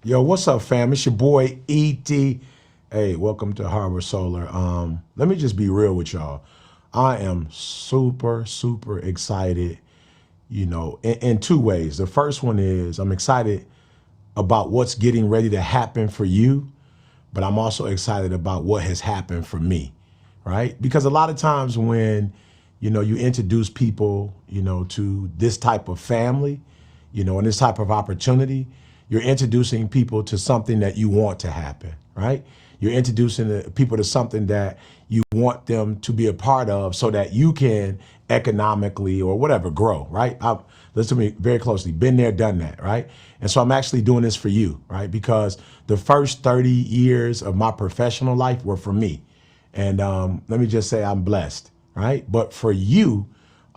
Yo, what's up, fam? It's your boy ET. Hey, welcome to Harbor Solar. Let me just be real with y'all. I am super excited, in two ways. The first one is I'm excited about what's getting ready to happen for you, but I'm also excited about what has happened for me, right? Because a lot of times when, you introduce people, to this type of family, and this type of opportunity, you're introducing people to something that you want to happen, right? You're introducing people to something that you want them to be a part of so that you can economically or whatever grow, right? Listen to me very closely. Been there, done that, right? And so I'm actually doing this for you, right? Because the first 30 years of my professional life were for me. And let me just say I'm blessed, right? But for you,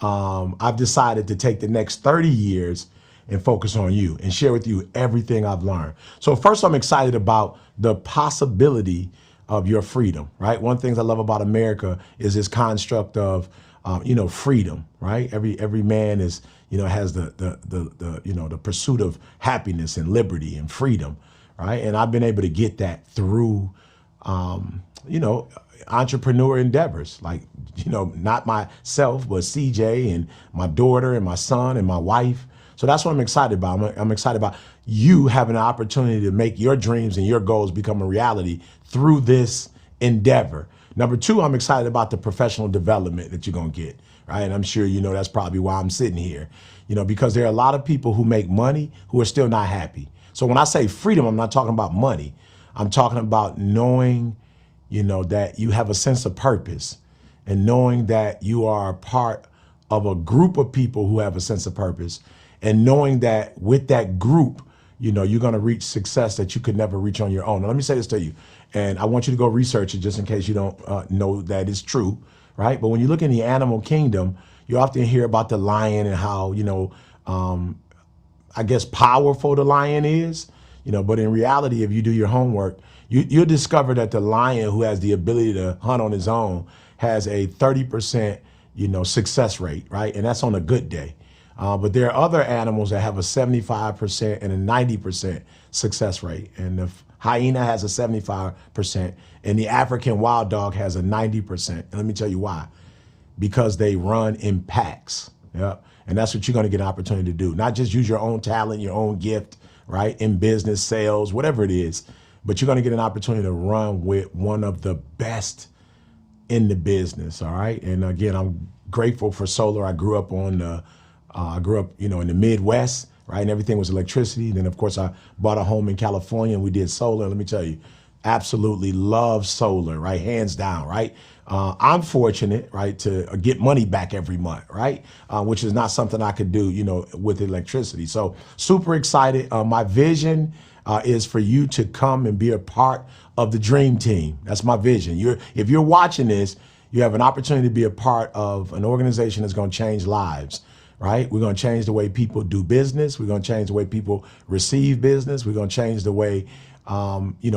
I've decided to take the next 30 years and focus on you and share with you everything I've learned. So first, I'm excited about the possibility of your freedom, right? One of the things I love about America is this construct of, freedom, right? Every man is, has the pursuit of happiness and liberty and freedom, right? And I've been able to get that through, entrepreneur endeavors, like, not myself, but CJ and my daughter and my son and my wife. So that's what I'm excited about. I'm excited about you having an opportunity to make your dreams and your goals become a reality through this endeavor. Number two, I'm excited about the professional development that you're going to get, right? And I'm sure that's probably why I'm sitting here, because there are a lot of people who make money who are still not happy. So when I say freedom, I'm not talking about money. I'm talking about knowing, that you have a sense of purpose and knowing that you are a part of a group of people who have a sense of purpose and knowing that with that group, you're going to reach success that you could never reach on your own. Now, let me say this to you, and I want you to go research it just in case you don't know that it's true, right? But when you look in the animal kingdom, you often hear about the lion and how, I guess, powerful the lion is, but in reality, if you do your homework, you'll discover that the lion who has the ability to hunt on his own has a 30%, success rate, right? And that's on a good day. But there are other animals that have a 75% and a 90% success rate. And the hyena has a 75% and the African wild dog has a 90%. And let me tell you why. Because they run in packs. Yeah. And that's what you're going to get an opportunity to do. Not just use your own talent, your own gift, right? In business, sales, whatever it is. But you're going to get an opportunity to run with one of the best in the business. All right. And again, I'm grateful for solar. I grew up in the Midwest, right? And everything was electricity. Then, of course, I bought a home in California and we did solar. Let me tell you, absolutely love solar, right? Hands down, right? I'm fortunate, right, to get money back every month, right? Which is not something I could do, with electricity. So super excited. My vision is for you to come and be a part of the dream team. That's my vision. If you're watching this, you have an opportunity to be a part of an organization that's going to change lives, right? We're going to change the way people do business. We're going to change the way people receive business. We're going to change the way,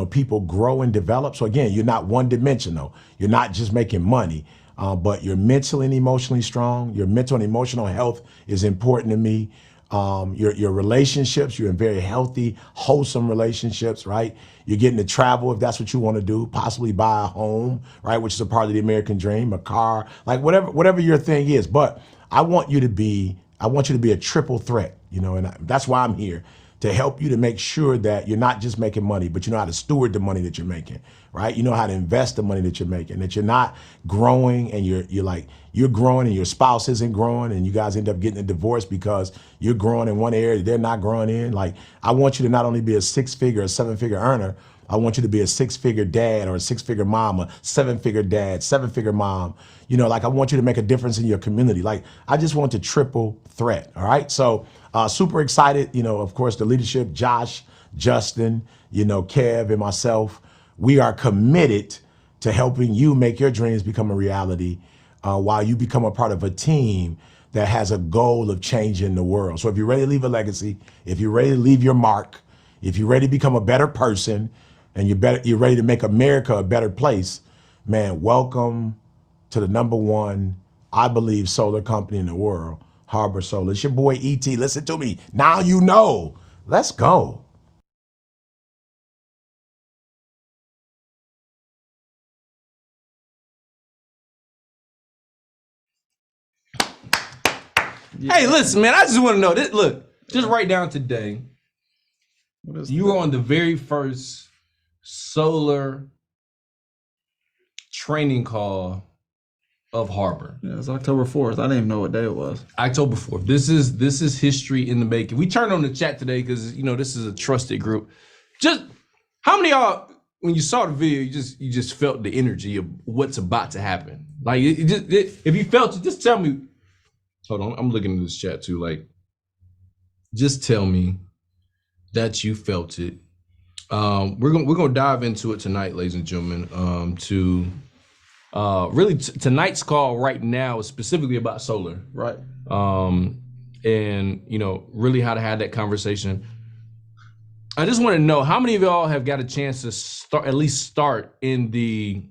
people grow and develop. So again, you're not one dimensional. You're not just making money, but you're mentally and emotionally strong. Your mental and emotional health is important to me. Your relationships, you're in very healthy, wholesome relationships, right? You're getting to travel if that's what you want to do, possibly buy a home, right? Which is a part of the American dream, a car, like whatever your thing is. But I want you to be a triple threat, and that's why I'm here, to help you to make sure that you're not just making money, but you know how to steward the money that you're making, right? You know how to invest the money that you're making, that you're not growing and you're growing and your spouse isn't growing and you guys end up getting a divorce because you're growing in one area they're not growing in. Like, I want you to not only be a six-figure or seven-figure earner, I want you to be a six-figure dad or a six-figure mom, a seven-figure dad, seven-figure mom. I want you to make a difference in your community. Like, I just want to triple threat, all right? So super excited, of course, the leadership, Josh, Justin, Kev, and myself, we are committed to helping you make your dreams become a reality while you become a part of a team that has a goal of changing the world. So if you're ready to leave a legacy, if you're ready to leave your mark, if you're ready to become a better person, and you're ready to make America a better place, man, welcome to the #1, I believe, solar company in the world, Harbor Solar. It's your boy ET. Listen to me. Now you know. Let's go. Hey, listen, man, I just want to know this. Look, just write down today. You were on the very first solar training call of Harbor. Yeah, it's October 4th. I didn't even know what day it was. October 4th. This is history in the making. We turned on the chat today because this is a trusted group. Just how many of y'all, when you saw the video, you just felt the energy of what's about to happen? Like if you felt it, just tell me. Hold on, I'm looking at this chat too. Like, just tell me that you felt it. We're gonna dive into it tonight, ladies and gentlemen. Tonight's call right now is specifically about solar. Right. And really how to have that conversation. I just want to know how many of y'all have got a chance to start in the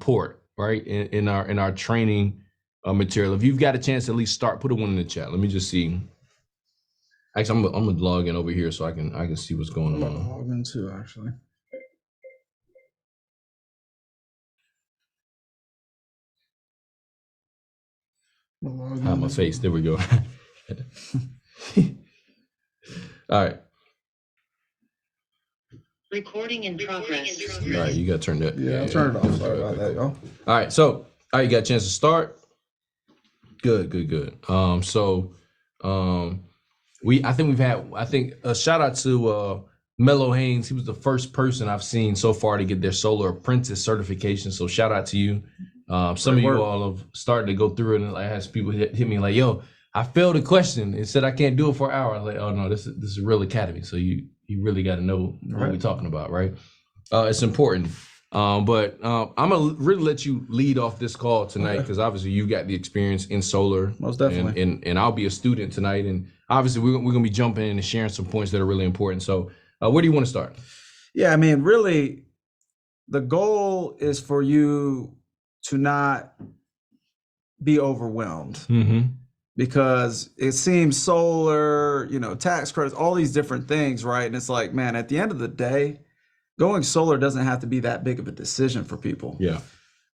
port, right? In our training material. If you've got a chance to at least start, put a one in the chat. Let me just see. Actually, I'm gonna log in over here so I can see what's going on. I'm log in too, actually. Hide my face. There we go. All right. Recording in progress. All right, you gotta turn that. Yeah, I'll turn it off. Sorry about that, y'all. All right, so you got a chance to start. Good. I think a shout out to Mello Haynes. He was the first person I've seen so far to get their solar apprentice certification. So shout out to you. Some of you all have started to go through it, and I had people hit me like, "Yo, I failed a question and said I can't do it for an hour." I was like, "Oh no, this is a real academy. So you really got to know what we're talking about, right?" It's important. But I'm gonna really let you lead off this call tonight because obviously you got the experience in solar, most definitely, and I'll be a student tonight, and obviously we're gonna be jumping in and sharing some points that are really important. So, where do you want to start? Yeah, I mean, really, the goal is for you to not be overwhelmed because it seems solar, tax credits, all these different things, right? And it's like, man, at the end of the day, going solar doesn't have to be that big of a decision for people. Yeah.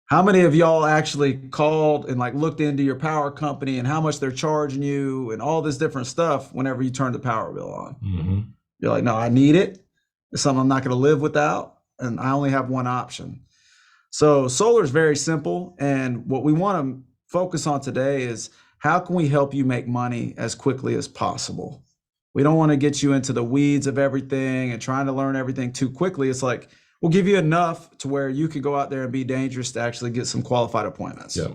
How many of y'all actually called and looked into your power company and how much they're charging you and all this different stuff whenever you turn the power bill on? You're like, no, I need it. It's something I'm not going to live without. And I only have one option. So solar is very simple. And what we want to focus on today is how can we help you make money as quickly as possible? We don't want to get you into the weeds of everything and trying to learn everything too quickly. It's like, we'll give you enough to where you can go out there and be dangerous to actually get some qualified appointments. Yeah.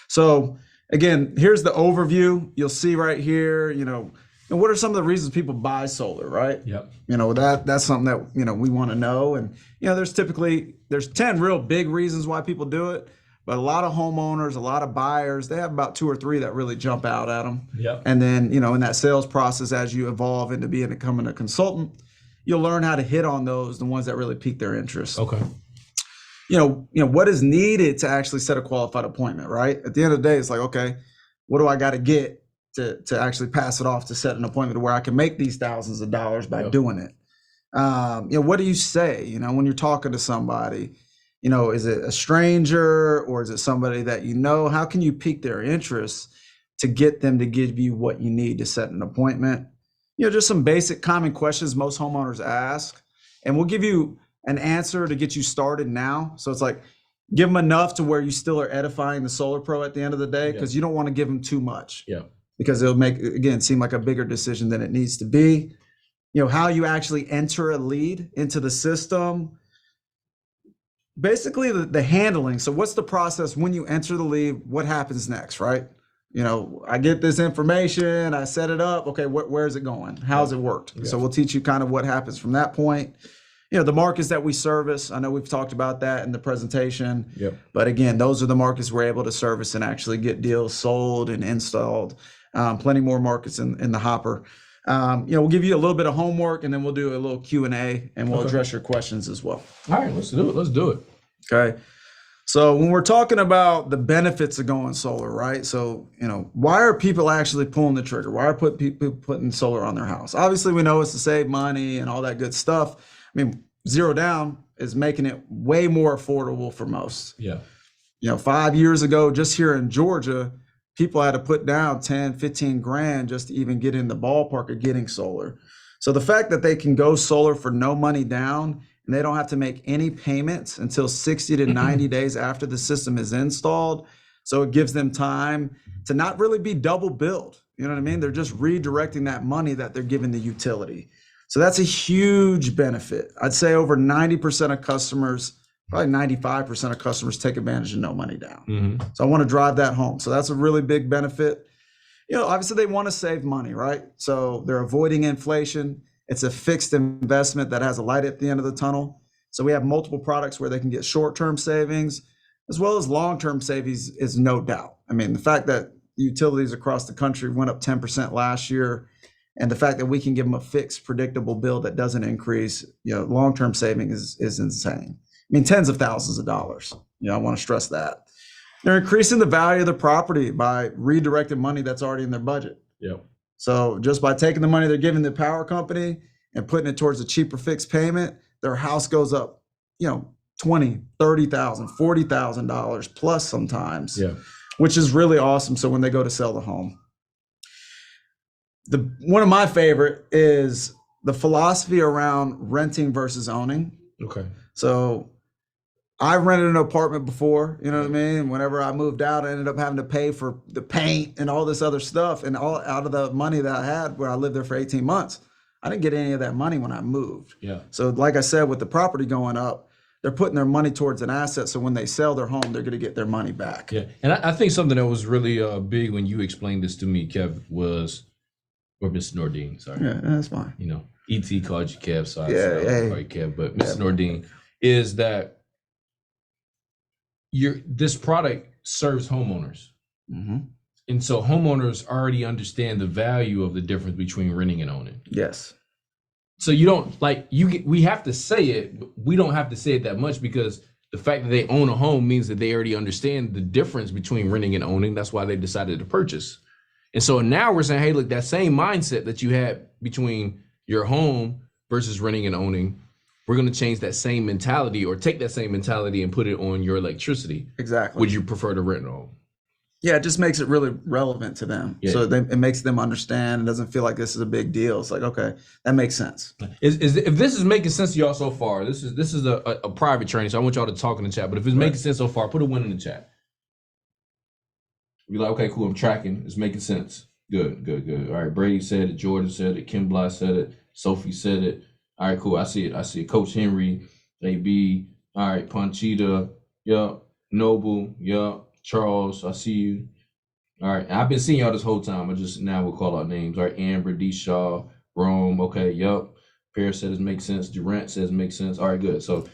So again, here's the overview. You'll see right here, and what are some of the reasons people buy solar, right? Yep. That's something that, we want to know. And, there's 10 real big reasons why people do it. But a lot of homeowners, a lot of buyers, they have about 2 or 3 that really jump out at them. Yep. And then, in that sales process, as you evolve into becoming a consultant, you'll learn how to hit on the ones that really pique their interest. Okay. What is needed to actually set a qualified appointment, right? At the end of the day, it's like, okay, what do I got to get to actually pass it off to set an appointment where I can make these thousands of dollars by doing it? What do you say, when you're talking to somebody? Is it a stranger or is it somebody that How can you pique their interest to get them to give you what you need to set an appointment? Just some basic common questions most homeowners ask. And we'll give you an answer to get you started now. So it's like, give them enough to where you still are edifying the solar pro at the end of the day, because you don't want to give them too much. Yeah. Because it'll make, again, seem like a bigger decision than it needs to be. How you actually enter a lead into the system. Basically the handling. So what's the process when you enter the lead? What happens next, right? I get this information, I set it up. Okay, where is it going? How's it worked? Yeah. So we'll teach you kind of what happens from that point. The markets that we service, I know we've talked about that in the presentation. Yep. But again, those are the markets we're able to service and actually get deals sold and installed. Plenty more markets in the hopper. We'll give you a little bit of homework and then we'll do a little Q&A and we'll address your questions as well. All right, let's do it. Okay. So when we're talking about the benefits of going solar, right? So, why are people actually pulling the trigger? Why are people putting solar on their house? Obviously, we know it's to save money and all that good stuff. I mean, zero down is making it way more affordable for most. Yeah. 5 years ago, just here in Georgia, people had to put down 10, 15 grand just to even get in the ballpark of getting solar. So the fact that they can go solar for no money down and they don't have to make any payments until 60 to 90 days after the system is installed. So it gives them time to not really be double billed. You know what I mean? They're just redirecting that money that they're giving the utility. So that's a huge benefit. I'd say over 90% of customers, probably 95% of customers take advantage of no money down. So I want to drive that home. So that's a really big benefit. You know, obviously they want to save money, right? So they're avoiding inflation. It's a fixed investment that has a light at the end of the tunnel. So we have multiple products where they can get short-term savings as well as long-term savings is no doubt. I mean, the fact that utilities across the country went up 10% last year, and the fact that we can give them a fixed, predictable bill that doesn't increase, you know, long-term saving is insane. I mean, tens of thousands of dollars. You know, I want to stress that. They're increasing the value of the property by redirecting money that's already in their budget. Yep. So just by taking the money they're giving the power company and putting it towards a cheaper fixed payment, their house goes up, you know, $20,000, $30,000, $40,000 plus sometimes, Yeah. which is really awesome. So when they go to sell the home, one of my favorite is the philosophy around renting versus owning. Okay. So I rented an apartment before, you know what I mean? Whenever I moved out, I ended up having to pay for the paint and all this other stuff, and all out of the money that I had where I lived there for 18 months. I didn't get any of that money when I moved. Yeah. So like I said, with the property going up, they're putting their money towards an asset. So when they sell their home, they're going to get their money back. Yeah. And I think something that was really big when you explained this to me, Kev, was, or Mr. Nordine, sorry. Yeah, that's fine. You know, ET called you Kev, so I Yeah, hey. call you Kev, but Mr. Nordine, is that this product serves homeowners. Mm-hmm. And so homeowners already understand the value of the difference between renting and owning. Yes. So you don't we have to say it, but we don't have to say it that much, because the fact that they own a home means that they already understand the difference between renting and owning. That's why they decided to purchase. And so now we're saying, hey, look, that same mindset that you had between your home versus renting and owning, we're going to change that same mentality, or take that same mentality and put it on your electricity. Exactly. Would you prefer to rent or own? Yeah, it just makes it really relevant to them. Yeah. So it makes them understand. It doesn't feel like this is a big deal. It's like, okay, that makes sense. If this is making sense to y'all so far, this is a private training, so I want y'all to talk in the chat. But if it's making sense so far, put a 1 in the chat. Be like, okay, cool, I'm tracking. It's making sense. Good. All right, Brady said it. Jordan said it. Kim Bly said it. Sophie said it. All right, cool. I see it. Coach Henry, AB. All right, Panchita. Yup. Noble. Yup. Charles, I see you. All right, I've been seeing y'all this whole time. I just now will call out names. All right, Amber, D. Shaw, Rome. Okay, yup. Pierce says makes sense. Durant says makes sense. All right, good. So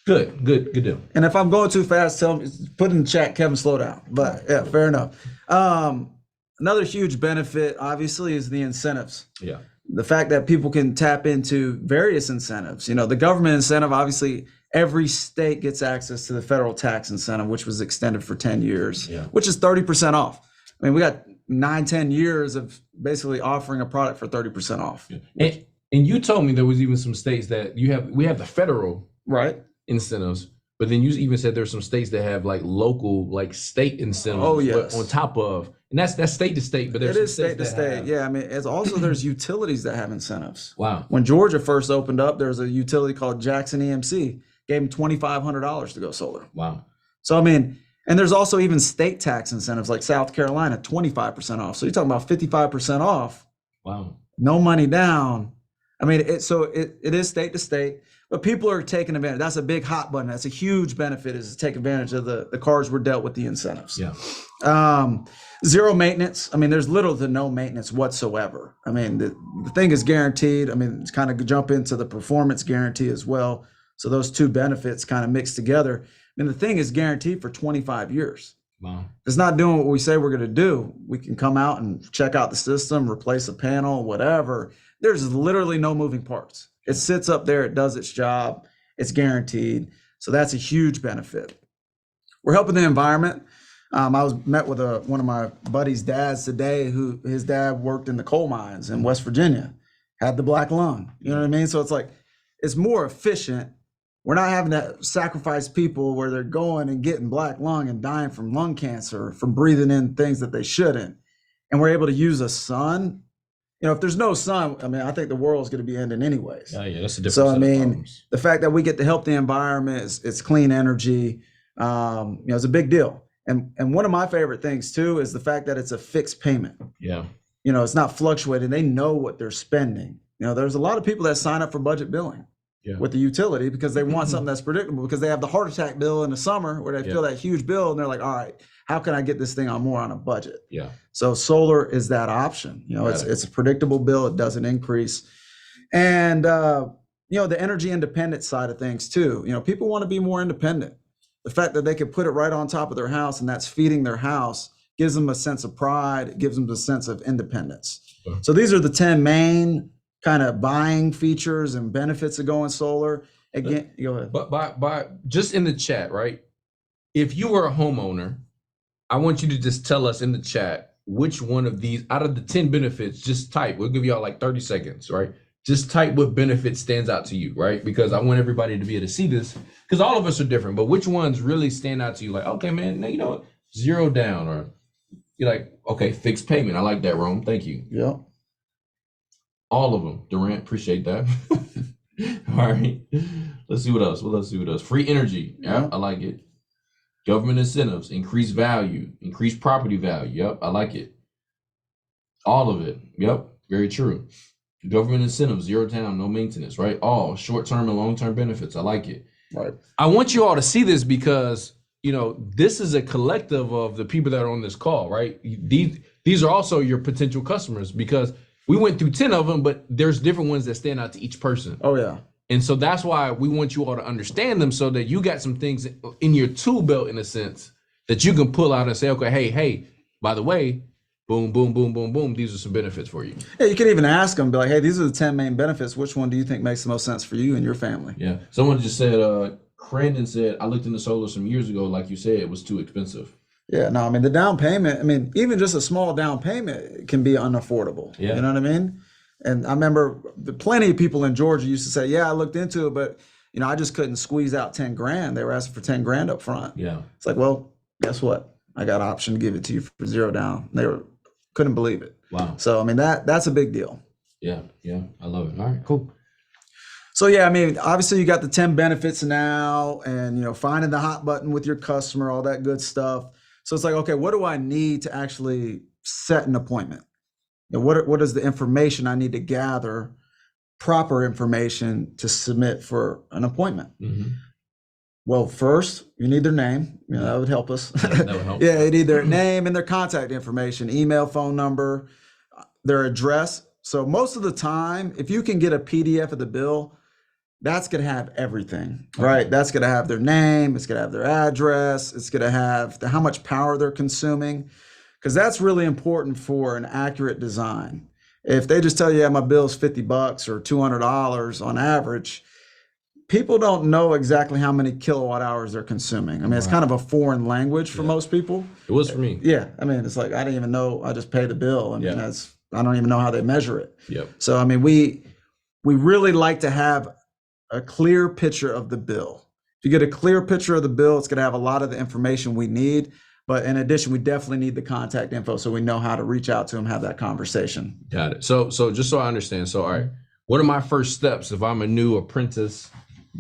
good deal. And if I'm going too fast, tell me, put in the chat, Kevin, slow down. But yeah, fair enough. Another huge benefit, obviously, is the incentives. Yeah. The fact that people can tap into various incentives. You know, the government incentive, obviously, every state gets access to the federal tax incentive, which was extended for 10 years, which is 30% off. I mean, we got 9-10 years of basically offering a product for 30% off. Yeah. And you told me there was even some states that we have the federal incentives, but then you even said there's some states that have like local, like state incentives. Oh, yes. On top of, and that's state to state, but there's It is some state to states that state. have- Yeah, I mean, it's also there's utilities that have incentives. Wow. When Georgia first opened up, there was a utility called Jackson EMC, gave them $2,500 to go solar. Wow. So, I mean, and there's also even state tax incentives like South Carolina, 25% off. So you're talking about 55% off, Wow. no money down. I mean, it is state to state, but people are taking advantage. That's a big hot button. That's a huge benefit, is to take advantage of the cards we're dealt with the incentives. Yeah. Zero maintenance. I mean, there's little to no maintenance whatsoever. I mean, the thing is guaranteed. I mean, it's kind of jump into the performance guarantee as well. So those two benefits kind of mix together. And the thing is guaranteed for 25 years. Wow. If it's not doing what we say we're going to do, we can come out and check out the system, replace a panel, whatever. There's literally no moving parts. It sits up there. It does its job. It's guaranteed. So that's a huge benefit. We're helping the environment. I met with one of my buddy's dads today, who his dad worked in the coal mines in West Virginia, had the black lung. You know what I mean? So it's like, it's more efficient we're not having to sacrifice people where they're going and getting black lung and dying from lung cancer, from breathing in things that they shouldn't. And we're able to use a sun. You know, if there's no sun, I mean, I think the world's going to be ending anyways. Yeah, that's a different So, I set of mean, problems. the fact that we get to help the environment, it's clean energy, you know, it's a big deal. And one of my favorite things too is the fact that it's a fixed payment. Yeah. You know, it's not fluctuating. They know what they're spending. You know, there's a lot of people that sign up for budget billing with the utility because they want something that's predictable, because they have the heart attack bill in the summer where they feel that huge bill and they're like, all right, how can I get this thing on more on a budget? Yeah. So solar is that option. You know, it's a predictable bill. It doesn't increase. And, you know, the energy independent side of things too. You know, people want to be more independent. The fact that they can put it right on top of their house and that's feeding their house gives them a sense of pride. It gives them a sense of independence. Sure. So these are the 10 main kind of buying features and benefits of going solar. Again, go ahead. But by just in the chat, right? If you were a homeowner, I want you to just tell us in the chat which one of these out of the 10 benefits, just type. We'll give y'all like 30 seconds, right? Just type what benefit stands out to you, right? Because I want everybody to be able to see this, because all of us are different, but which ones really stand out to you? Like, okay, man, you know what? Zero down, or you're like, okay, fixed payment. I like that, Rome. Thank you. Yeah. All of them. Durant, appreciate that. All right. Let's see what else. Let's see what else. Free energy. Yeah, I like it. Government incentives, increased value, increased property value. Yep, I like it. All of it. Yep, very true. Government incentives, zero down, no maintenance, right? All short-term and long-term benefits. I like it. Right. I want you all to see this because, you know, this is a collective of the people that are on this call, right? These are also your potential customers, because we went through 10 of them, but there's different ones that stand out to each person. Oh, yeah. And so that's why we want you all to understand them, so that you got some things in your tool belt, in a sense, that you can pull out and say, okay, hey, by the way, boom, boom, boom, boom, boom, these are some benefits for you. Yeah, you can even ask them, be like, hey, these are the 10 main benefits. Which one do you think makes the most sense for you and your family? Yeah. Someone just said, Crandon said, I looked into solar some years ago, like you said, it was too expensive. Yeah, no, I mean, the down payment, I mean, even just a small down payment can be unaffordable. Yeah. You know what I mean? And I remember plenty of people in Georgia used to say, yeah, I looked into it, but, you know, I just couldn't squeeze out 10 grand. They were asking for 10 grand up front. Yeah. It's like, well, guess what? I got an option to give it to you for zero down. Couldn't believe it. Wow. So, I mean, that's a big deal. Yeah. I love it. All right, cool. So yeah, I mean, obviously you got the 10 benefits now, and, you know, finding the hot button with your customer, all that good stuff. So it's like, okay, what do I need to actually set an appointment? And what is the information I need to gather, proper information to submit for an appointment? Mm-hmm. Well, first you need their name. You know, that would help us. That would help. Yeah, you need their name and their contact information, email, phone number, their address. So most of the time, if you can get a PDF of the bill, that's going to have everything, right? That's going to have their name. It's going to have their address. It's going to have how much power they're consuming, because that's really important for an accurate design. If they just tell you, yeah, my bill's $50 or $200 on average, people don't know exactly how many kilowatt hours they're consuming. I mean, it's kind of a foreign language for most people. It was for me. Yeah. I mean, it's like, I didn't even know, I just pay the bill. I mean, I don't even know how they measure it. Yep. So, I mean, we really like to have a clear picture of the bill. If you get a clear picture of the bill, it's going to have a lot of the information we need. But in addition, we definitely need the contact info so we know how to reach out to them, have that conversation. Got it. So just so I understand. So, all right, what are my first steps if I'm a new apprentice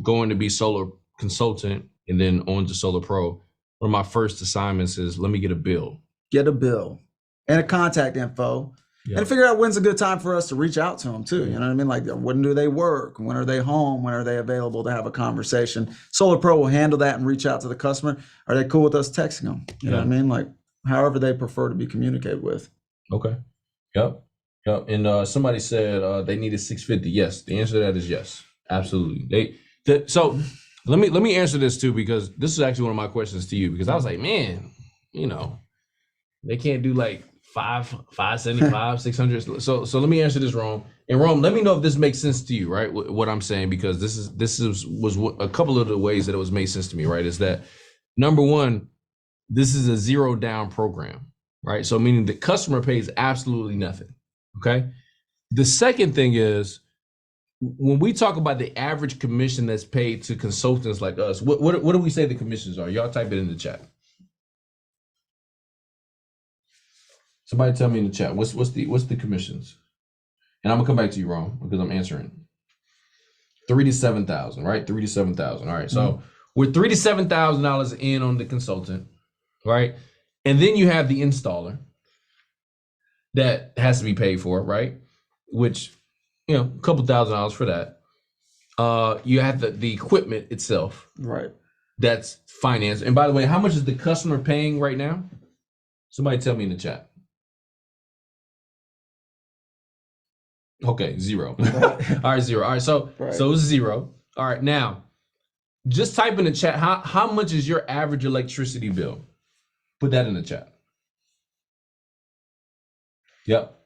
going to be solar consultant and then on to Solar Pro? One of my first assignments is, let me get a bill. Get a bill and a contact info. Yeah. And figure out when's a good time for us to reach out to them too. You know what I mean? Like, when do they work? When are they home? When are they available to have a conversation? Solar Pro will handle that and reach out to the customer. Are they cool with us texting them? You know what I mean? Like, however they prefer to be communicated with. Okay. Yep. And somebody said they needed 650. Yes. The answer to that is yes. Absolutely. So let me answer this too, because this is actually one of my questions to you, because I was like, man, you know, they can't do like 575, 600. So let me answer this, Rome. And Rome, let me know if this makes sense to you, right? What I'm saying, because this was a couple of the ways that it was made sense to me, right? Is that, number one, this is a zero down program, right? So meaning the customer pays absolutely nothing. Okay. The second thing is, when we talk about the average commission that's paid to consultants like us, what do we say the commissions are? Y'all type it in the chat. Somebody tell me in the chat what's the commissions, and I'm gonna come back to you, Ron, because I'm answering. 3 to 7,000, right? 3 to 7,000. All right, so we're $3 to $7,000 in on the consultant, right? And then you have the installer that has to be paid for, right? Which, you know, a couple $1,000s for that. You have the equipment itself, Right. that's financed. And by the way, how much is the customer paying right now? Somebody tell me in the chat. Okay, 0. All right, 0. All right, so Right. so it's 0. All right, now just type in the chat how much is your average electricity bill? Put that in the chat. Yep.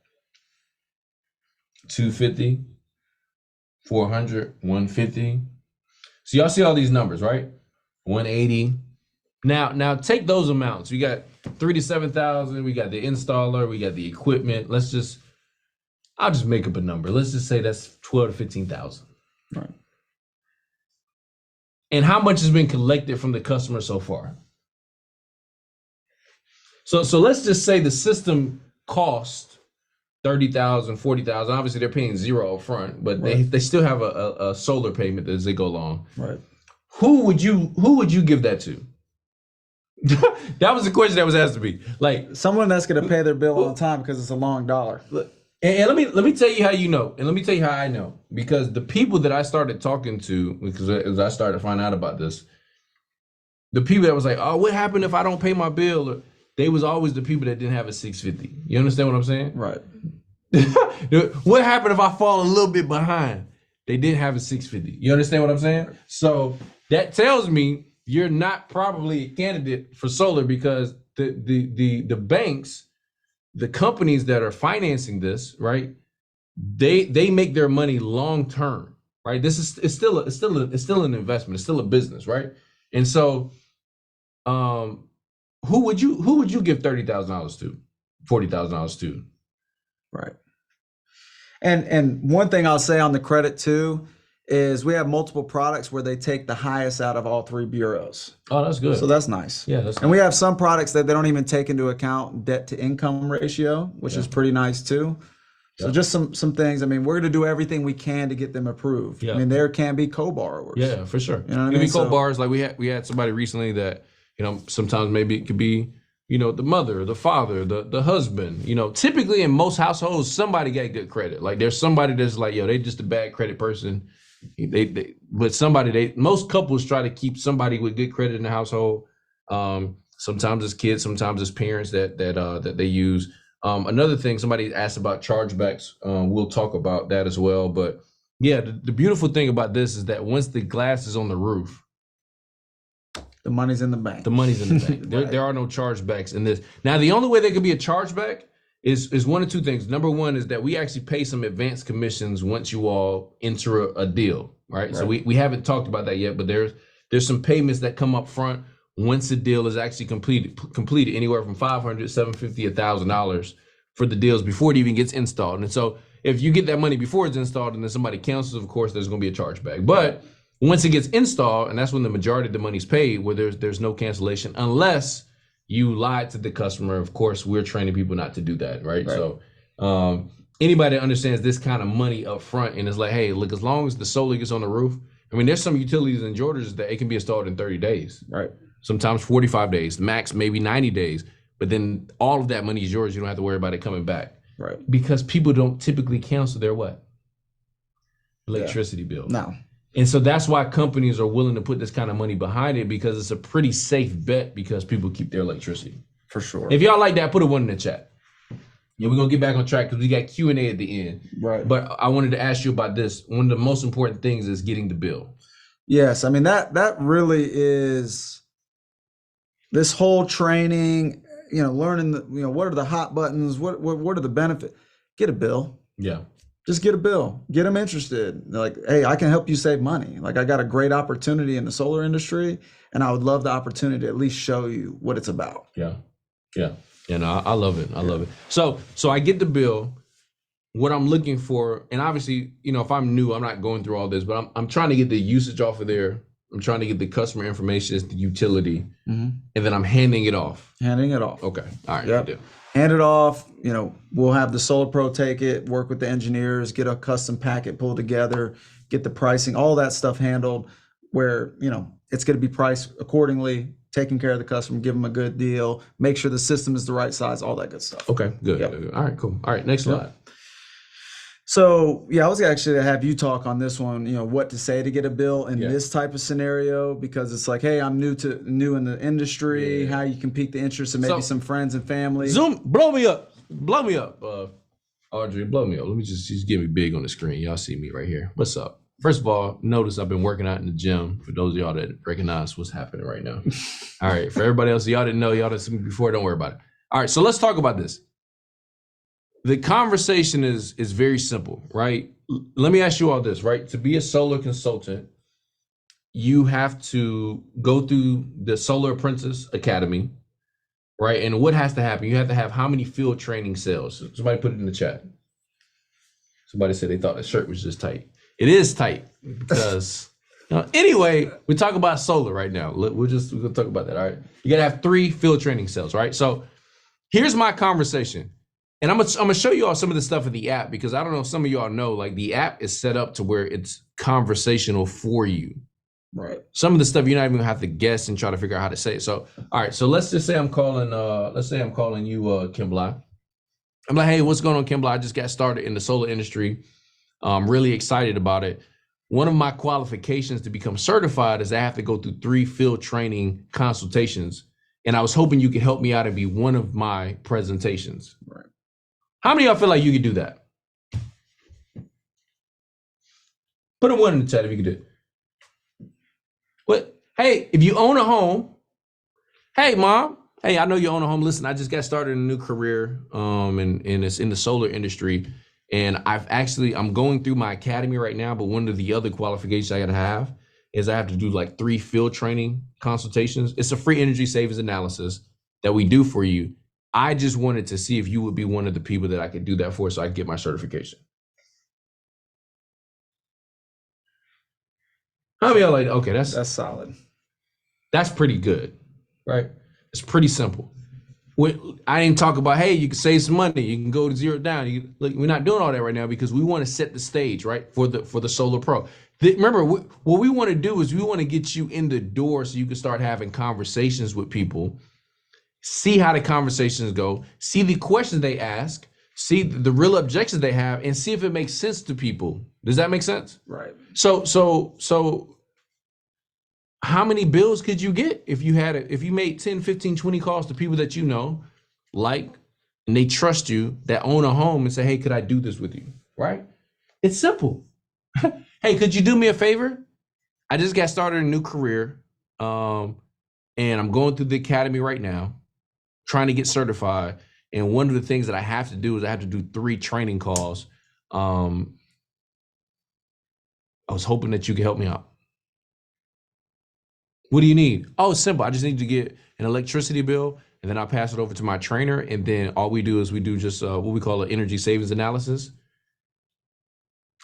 250, 400, 150. So y'all see all these numbers, right? 180. Now take those amounts. We got 3 to 7,000. We got the installer. We got the equipment. I'll just make up a number. Let's just say that's 12 to 15,000. Right. And how much has been collected from the customer so far? So let's just say the system cost 30,000, 40,000. Obviously, they're paying 0 up front, but they still have a solar payment as they go along. Right. Who would you give that to? That was the question that was asked to me. Like, Someone that's going to pay their bill on time because it's a long dollar. and let me tell you how you know, and let me tell you how I know, because the people that I started talking to, because as I started to find out about this, the people that was like, oh, what happened if I don't pay my bill? They was always the people that didn't have a 650. You understand what I'm saying? Right. What happened if I fall a little bit behind? They didn't have a 650. You understand what I'm saying? So that tells me you're not probably a candidate for solar, because the banks, the companies that are financing this, right? They make their money long term, right? This is it's still an investment. It's still a business, right? And so, who would you give $30,000 to, $40,000 to? Right. And one thing I'll say on the credit too is we have multiple products where they take the highest out of all 3 bureaus. Oh, that's good. So that's nice. Yeah, that's And we have some products that they don't even take into account debt to income ratio, which is pretty nice too. So just some things. I mean, we're going to do everything we can to get them approved. Yeah. I mean, there can be co-borrowers. Yeah, for sure. You know what I It could mean? be co-bars. Like we had somebody recently that, you know, sometimes maybe it could be, you know, the mother, the father, the husband. You know, typically in most households, somebody got good credit. Like there's somebody that's like, yo, they just a bad credit person. Most couples try to keep somebody with good credit in the household. Sometimes it's kids, sometimes it's parents that they use. Another thing, somebody asked about chargebacks. We'll talk about that as well. But yeah, the beautiful thing about this is that once the glass is on the roof, The money's in the bank. the money's in the bank. There are no chargebacks in this. Now, the only way there could be a chargeback is one of two things. Number one is that we actually pay some advance commissions once you all enter a deal, right? So we haven't talked about that yet, but there's some payments that come up front once the deal is actually completed anywhere from $500, $750, $1,000 for the deals before it even gets installed. And so if you get that money before it's installed and then somebody cancels, of course, there's going to be a chargeback. But once it gets installed, and that's when the majority of the money's paid, where there's no cancellation unless you lied to the customer. Of course, we're training people not to do that, right? So anybody that understands this kind of money up front and is like, hey, look, as long as the solar gets on the roof, I mean, there's some utilities in Georgia that it can be installed in 30 days. Right. Sometimes 45 days, max maybe 90 days. But then all of that money is yours. You don't have to worry about it coming back. Right. Because people don't typically cancel their what? Electricity bill. No. And so that's why companies are willing to put this kind of money behind it, because it's a pretty safe bet because people keep their electricity. For sure. If y'all like that, put a 1 in the chat. Yeah, we're going to get back on track because we got Q&A at the end. Right. But I wanted to ask you about this. One of the most important things is getting the bill. Yes, I mean that really is this whole training, you know, learning what are the hot buttons, what are the benefits. Get a bill. Yeah. Just get a bill. Get them interested. They're like, hey, I can help you save money. Like I got a great opportunity in the solar industry, and I would love the opportunity to at least show you what it's about. Yeah. Yeah. You know, I love it. I love it. So I get the bill. what I'm looking for, and obviously, if I'm new, I'm not going through all this, but I'm trying to get the usage off of there. I'm trying to get the customer information, the utility, and then I'm handing it off. Handing it off. Okay. All right. Yep. Good deal. Hand it off. We'll have the Solar Pro take it, work with the engineers, get a custom packet pulled together, get the pricing, all that stuff handled where, it's going to be priced accordingly, taking care of the customer, give them a good deal, make sure the system is the right size, all that good stuff. Okay. Good. Yep. Good. All right. Cool. All right. Next slide. So I was actually to have you talk on this one, what to say to get a bill in Yeah. this type of scenario, because it's like, hey, I'm new in the industry, Yeah. how you can pique the interest of maybe So- some friends and family. Zoom, blow me up. Audrey, blow me up. Let me just get me big on the screen. Y'all see me right here. What's up? First of all, notice I've been working out in the gym. For those of y'all that recognize what's happening right now. All right. For everybody else, y'all didn't know, y'all didn't see me before. Don't worry about it. All right. So let's talk about this. The conversation is very simple, right? Let me ask you all this, right? To be a solar consultant, you have to go through the Solar Apprentice Academy, right? And what has to happen? You have to have how many field training sales? Somebody put it in the chat. Somebody said they thought the shirt was just tight. It is tight because, anyway, we talk about solar right now. We're gonna talk about that, all right? You gotta have 3 field training sales, right? So here's my conversation. And I'm gonna show you all some of the stuff in the app because I don't know if some of y'all know, like the app is set up to where it's conversational for you. Right. Some of the stuff you're not even gonna have to guess and try to figure out how to say it. So, all right. So let's just say I'm calling you, Kim Bly. I'm like, hey, what's going on, Kim Bly? I just got started in the solar industry. I'm really excited about it. One of my qualifications to become certified is I have to go through 3 field training consultations. And I was hoping you could help me out and be one of my presentations. Right. How many of y'all feel like you could do that? Put a 1 in the chat if you could do it. What? Hey, if you own a home, hey, mom, hey, I know you own a home. Listen, I just got started in a new career, and it's in the solar industry. And I'm going through my academy right now, but one of the other qualifications I gotta have is I have to do like 3 field training consultations. It's a free energy savings analysis that we do for you. I just wanted to see if you would be one of the people that I could do that for so I could get my certification. How many of y'all like, okay, That's solid. that's pretty good, right? It's pretty simple. I didn't talk about, hey, you can save some money, you can go to zero down. Look, we're not doing all that right now because we want to set the stage, right, for the Solar Pro. Remember, what we want to do is we want to get you in the door so you can start having conversations with people, see how the conversations go, see the questions they ask, see the real objections they have, and see if it makes sense to people. Does that make sense? Right. So how many bills could you get if you made 10, 15, 20 calls to people that you know, like, and they trust you, that own a home and say, hey, could I do this with you? Right? It's simple. Hey, could you do me a favor? I just got started a new career, and I'm going through the academy right now, trying to get certified. And one of the things that I have to do is I have to do 3 training calls. I was hoping that you could help me out. What do you need? Oh, it's simple. I just need to get an electricity bill, and then I'll pass it over to my trainer. And then all we do is we do just what we call an energy savings analysis.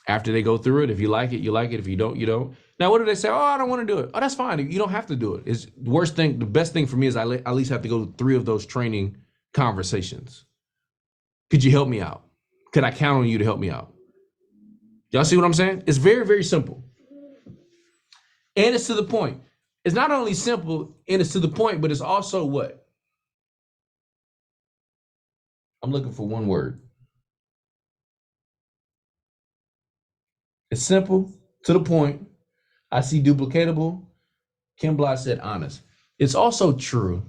After they go through it, if you like it, you like it. If you don't, you don't. Now, what do they say? Oh, I don't want to do it. Oh, that's fine. You don't have to do it. It's the best thing for me is I at least have to go to 3 of those training conversations. Could you help me out? Could I count on you to help me out? Y'all see what I'm saying? It's very, very simple. And it's to the point. It's not only simple and it's to the point, but it's also what? I'm looking for one word. It's simple, to the point. I see duplicatable. Kim Bly said honest. It's also true.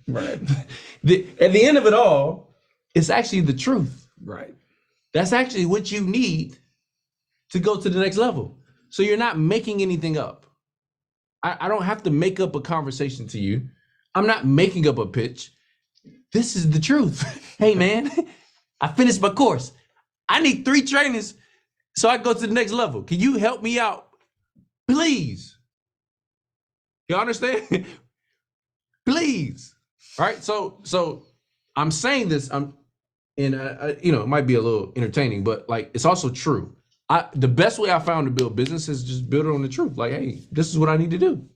Right. At the end of it all, it's actually the truth. Right. That's actually what you need to go to the next level. So you're not making anything up. I don't have to make up a conversation to you. I'm not making up a pitch. This is the truth. Hey, man, I finished my course. I need 3 trainers so I go to the next level. Can you help me out? Please. You understand? Please. All right. So I'm saying this. and it might be a little entertaining, but like it's also true. The best way I found to build business is just build it on the truth. Like, hey, this is what I need to do.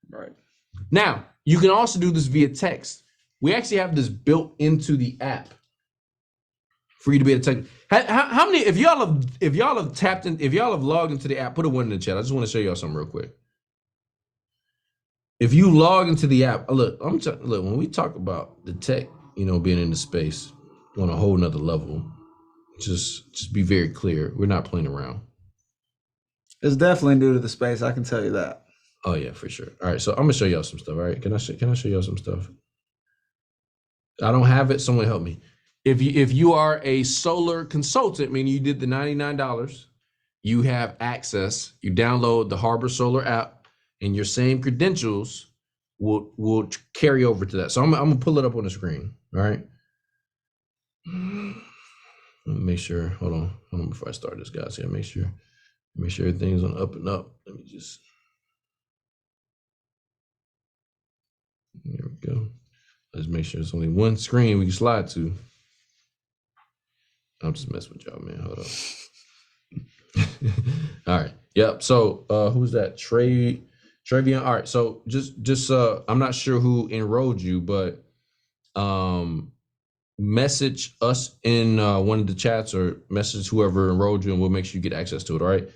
Right. Now, you can also do this via text. We actually have this built into the app for you to be able to text. How many, if y'all have tapped in, if y'all have logged into the app, put a 1 in the chat. I just want to show y'all something real quick. If you log into the app, look, when we talk about the tech, being in the space on a whole nother level, just be very clear. We're not playing around. It's definitely new to the space. I can tell you that. Oh yeah, for sure. All right, so I'm gonna show y'all some stuff. All right, can I show y'all some stuff? I don't have it. Someone help me. If you are a solar consultant, meaning you did the $99, you have access. You download the Harbor Solar app, and your same credentials will carry over to that. So I'm gonna pull it up on the screen. All right. Let me make sure. Hold on before I start this, guys. Here, make sure everything's on up and up. Let me just. There we go. Let's make sure it's only one screen we can slide to. I'm just messing with y'all, man. Hold on. All right. Yep. So who's that? Travion. All right. So just I'm not sure who enrolled you, but message us in one of the chats or message whoever enrolled you and we'll make sure you get access to it. All right.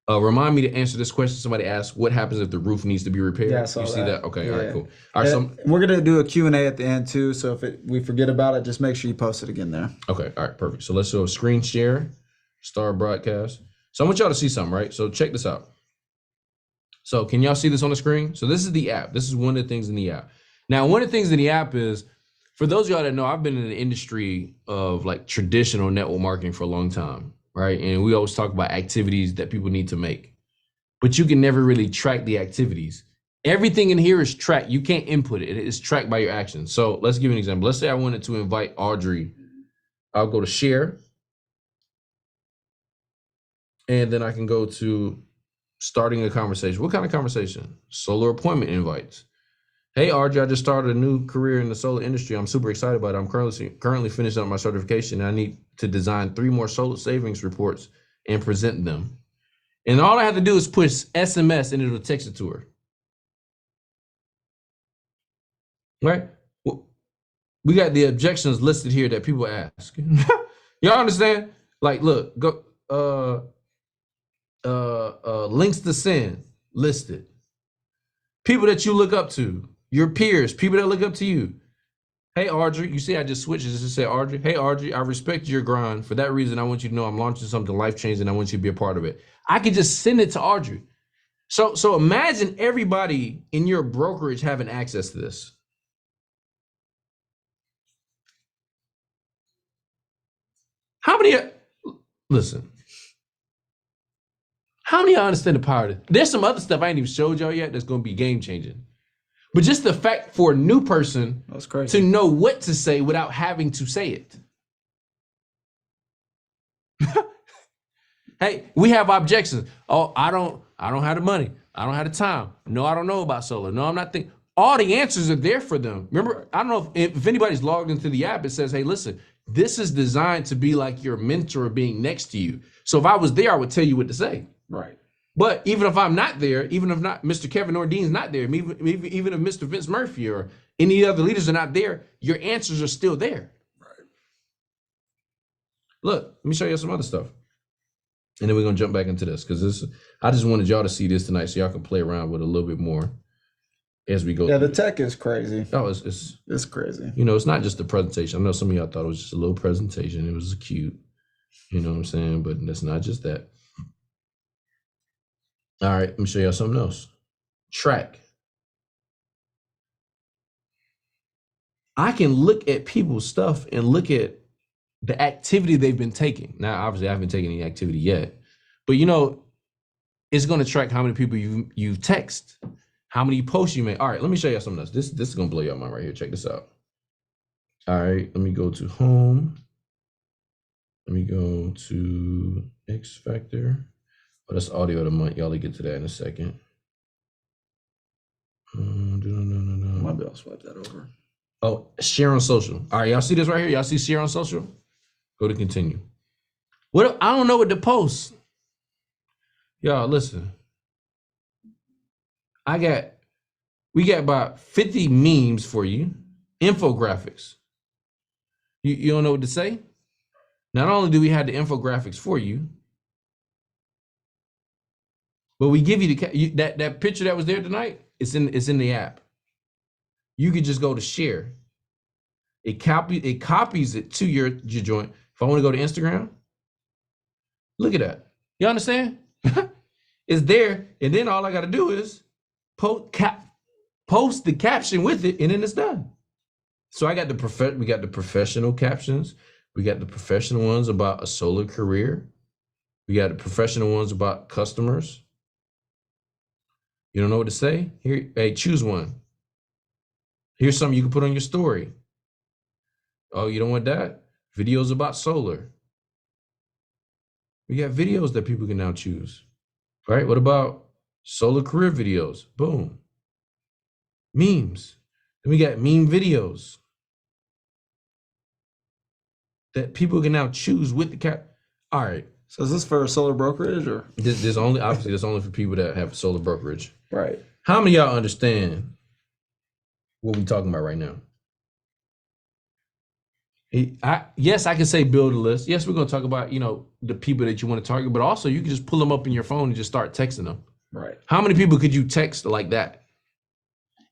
Remind me to answer this question. Somebody asked, what happens if the roof needs to be repaired? Yeah, I saw you see that? Okay, yeah. all right, cool. All right, so we're going to do a Q&A at the end too, so if we forget about it, just make sure you post it again there. Okay, all right, perfect. So let's do a screen share, start broadcast. So I want y'all to see something, right? So check this out. So can y'all see this on the screen? So this is the app. This is one of the things in the app. Now, one of the things in the app is, for those of y'all that know, I've been in the industry of like traditional network marketing for a long time. Right. And we always talk about activities that people need to make, but you can never really track the activities. Everything in here is tracked. You can't input it. It is tracked by your actions. So let's give an example. Let's say I wanted to invite Audrey. I'll go to share. And then I can go to starting a conversation. What kind of conversation? Solar appointment invites. Hey, Audrey, I just started a new career in the solar industry. I'm super excited about it. I'm currently finishing up my certification. I need to design 3 more solar savings reports and present them. And all I have to do is push SMS and it'll text it to her. Right? Well, we got the objections listed here that people ask. Y'all understand? Like, look, go links to send listed. People that you look up to. Your peers, people that look up to you. Hey, Audrey, you see I just switched it to say Audrey. Hey, Audrey, I respect your grind. For that reason, I want you to know I'm launching something life-changing. I want you to be a part of it. I could just send it to Audrey. So imagine everybody in your brokerage having access to this. How many of y'all understand the power of it? There's some other stuff I ain't even showed y'all yet that's going to be game-changing. But just the fact for a new person That's crazy. to know what to say without having to say it. Hey, we have objections. Oh, I don't have the money. I don't have the time. No, I don't know about solar. No, I'm not thinking. All the answers are there for them. Remember, I don't know if anybody's logged into the app, it says, hey, listen, this is designed to be like your mentor being next to you. So if I was there, I would tell you what to say. Right. But even if I'm not there, even if not Mr. Kevin Ordean's not there, even if Mr. Vince Murphy or any other leaders are not there, your answers are still there. Right. Look, let me show you some other stuff. And then we're gonna jump back into this because I just wanted y'all to see this tonight so y'all can play around with it a little bit more as we go. Yeah, the tech is crazy. Oh, it's crazy. It's not just the presentation. I know some of y'all thought it was just a little presentation. It was cute, you know what I'm saying? But that's not just that. All right, let me show y'all something else. Track. I can look at people's stuff and look at the activity they've been taking. Now, obviously, I haven't taken any activity yet, but it's going to track how many people you've texted, how many posts you made. All right, let me show you something else. This is going to blow your mind right here. Check this out. All right, let me go to home. Let me go to X Factor. Oh, that's audio of the month. Y'all will get to that in a second. Might be able to swipe that over. Oh, share on social. All right, y'all see this right here? Y'all see share on social? Go to continue. I don't know what to post. Y'all listen. We got about 50 memes for you, infographics. You don't know what to say? Not only do we have the infographics for you, but we give you that picture that was there tonight. It's in the app. You could just go to share. It copies it to your joint. If I want to go to Instagram, look at that. You understand? It's there, and then all I got to do is post the caption with it, and then it's done. So we got the professional captions. We got the professional ones about a solar career. We got the professional ones about customers. You don't know what to say? Here, hey, choose one. Here's something you can put on your story. Oh, you don't want that? Videos about solar. We got videos that people can now choose. All right, what about solar career videos? Boom. Memes. Then we got meme videos that people can now choose with the cap. All right. So is this for a solar brokerage or? This only for people that have solar brokerage. Right. How many of y'all understand what we're talking about right now? Yes, I can say build a list. Yes, we're going to talk about, the people that you want to target, but also you can just pull them up in your phone and just start texting them. Right. How many people could you text like that?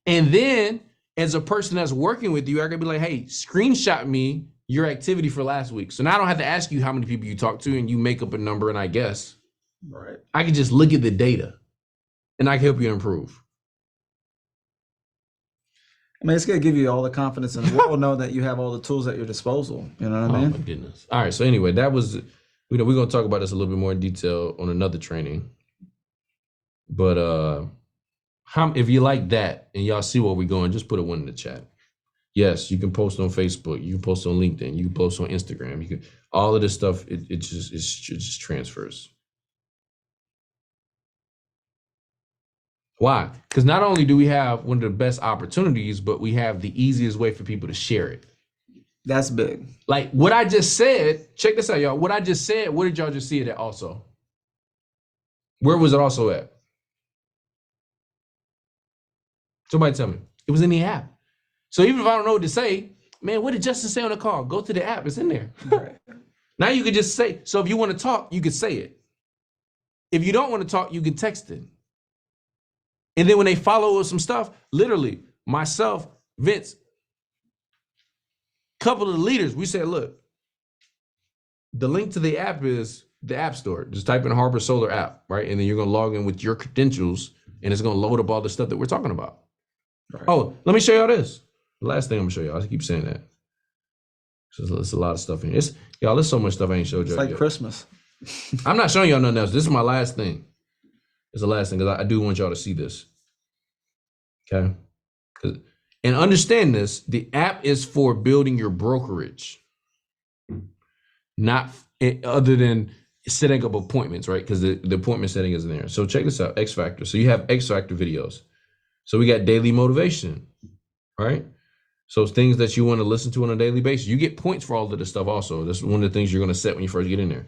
And then as a person that's working with you, I could be like, hey, screenshot me your activity for last week. So now I don't have to ask you how many people you talk to and you make up a number and I guess. Right. I can just look at the data and I can help you improve. I mean, it's going to give you all the confidence in the world, know that you have all the tools at your disposal. You know what I mean? Oh my goodness. All right. So anyway, that was, we're going to talk about this a little bit more in detail on another training. But if you like that and y'all see where we're going, just put a 1 in the chat. Yes, you can post on Facebook. You can post on LinkedIn. You can post on Instagram. You can, all of this stuff, it just transfers. Why? Because not only do we have one of the best opportunities, but we have the easiest way for people to share it. That's big. Like what I just said, check this out, y'all. What I just said, where did y'all just see it at also? Where was it also at? Somebody tell me. It was in the app. So even if I don't know what to say, man, what did Justin say on the call? Go to the app. It's in there. Right. Now you can just say, so if you want to talk, you can say it. If you don't want to talk, you can text it. And then when they follow with some stuff, literally, myself, Vince, couple of the leaders, we said, look, the link to the app is the App Store. Just type in Harbor Solar app, right? And then you're going to log in with your credentials, and it's going to load up all the stuff that we're talking about. Right. Oh, let me show y'all this. The last thing I'm going to show y'all. I keep saying that. There's a lot of stuff in here. There's so much stuff I ain't showed y'all It's like yet. Christmas. I'm not showing y'all nothing else. This is my last thing. It's the last thing because I do want y'all to see this. Okay. And understand this, the app is for building your brokerage, not other than setting up appointments, right? Because the appointment setting is in there. So check this out, X Factor. So you have X Factor videos. So we got daily motivation, right? So it's things that you want to listen to on a daily basis. You get points for all of this stuff also. That's one of the things you're going to set when you first get in there.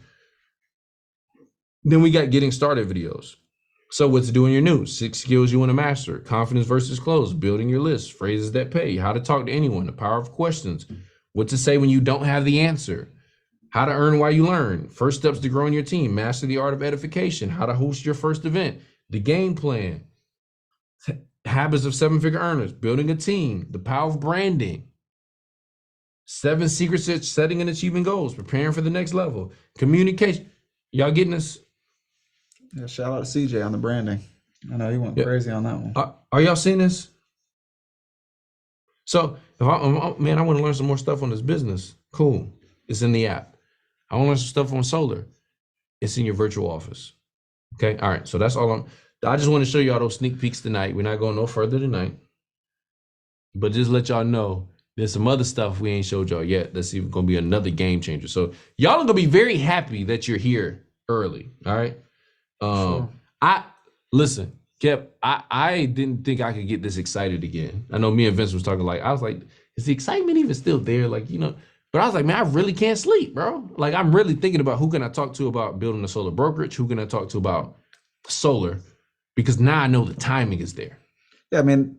Then we got getting started videos. So what's doing your news? 6 skills you want to master, confidence versus close, building your list, phrases that pay, how to talk to anyone, the power of questions, what to say when you don't have the answer, how to earn while you learn, first steps to growing your team, master the art of edification, how to host your first event, the game plan, habits of 7-figure earners, building a team, the power of branding, 7 secrets to setting and achieving goals, preparing for the next level, communication. Y'all getting this? Yeah, shout out to CJ on the branding. I know he went crazy on that one. Are y'all seeing this? So if I want to learn some more stuff on this business. Cool. It's in the app. I want to learn some stuff on solar. It's in your virtual office. Okay. All right. So that's all I just want to show y'all those sneak peeks tonight. We're not going no further tonight, but just let y'all know there's some other stuff we ain't showed y'all yet. That's even going to be another game changer. So y'all are going to be very happy that you're here early. All right. Sure. Listen, Kev, I didn't think I could get this excited again. I know me and Vince was talking I was like, is the excitement even still there? Like, But I was like, man, I really can't sleep, bro. Like, I'm really thinking about who can I talk to about building a solar brokerage? Who can I talk to about solar? Because now I know the timing is there. Yeah, I mean,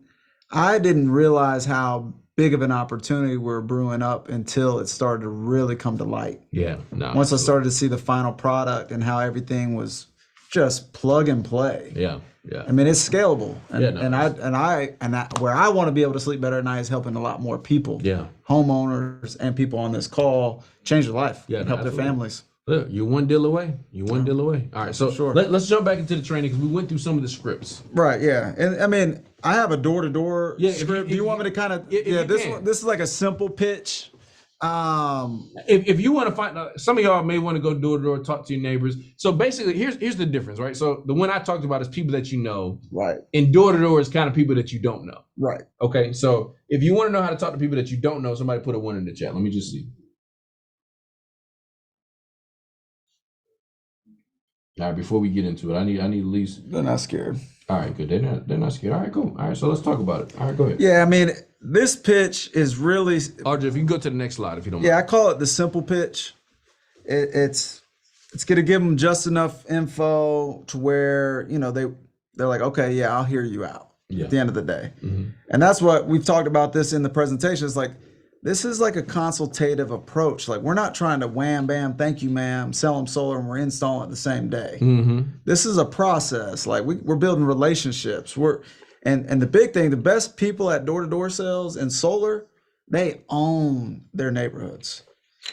I didn't realize how big of an opportunity we're brewing up until it started to really come to light. Yeah. No. Once I started to see the final product and how everything was just plug and play. Yeah. Yeah. I mean, it's scalable, and Yeah, no. and I where I want to be able to sleep better at night is helping a lot more people, Yeah. homeowners and people on this call change their life, Yeah, and no, help their absolutely. families. Look, you're one deal away. You're one deal away. All right. So Sure. let's jump back into the training because we went through some of the scripts. Right, yeah, and I mean, I have a door-to-door Yeah, if script. you- Do you if want you- me to kind of? if Yeah, you this can. one, this is like a simple pitch. If you want to find some of y'all may want to go door to door, talk to your neighbors. So basically, here's the difference, right? So the one I talked about is people that you know, Right, and door to door is kind of people that you don't know. right. Okay, so if you want to know how to talk to people that you don't know, somebody put a 1 in the chat. Let me just see. All right, before we get into it, I need at least. They're not scared. All right, good. They're not scared. All right, cool. All right, so let's talk about it. All right, go ahead. Yeah, I mean, this pitch is really. Audrey, if you can go to the next slide, if you don't Yeah, I mind. call it the simple pitch. It's going to give them just enough info to where they're like, okay, yeah, I'll hear you out Yeah. at the end of the day. Mhm. And that's what we've talked about this in the presentation. It's like this is like a consultative approach. Like we're not trying to wham bam, thank you, ma'am, sell them solar and we're installing it the same day. Mm-hmm. This is a process. Like we're building relationships. And the big thing, the best people at door-to-door sales and solar, they own their neighborhoods.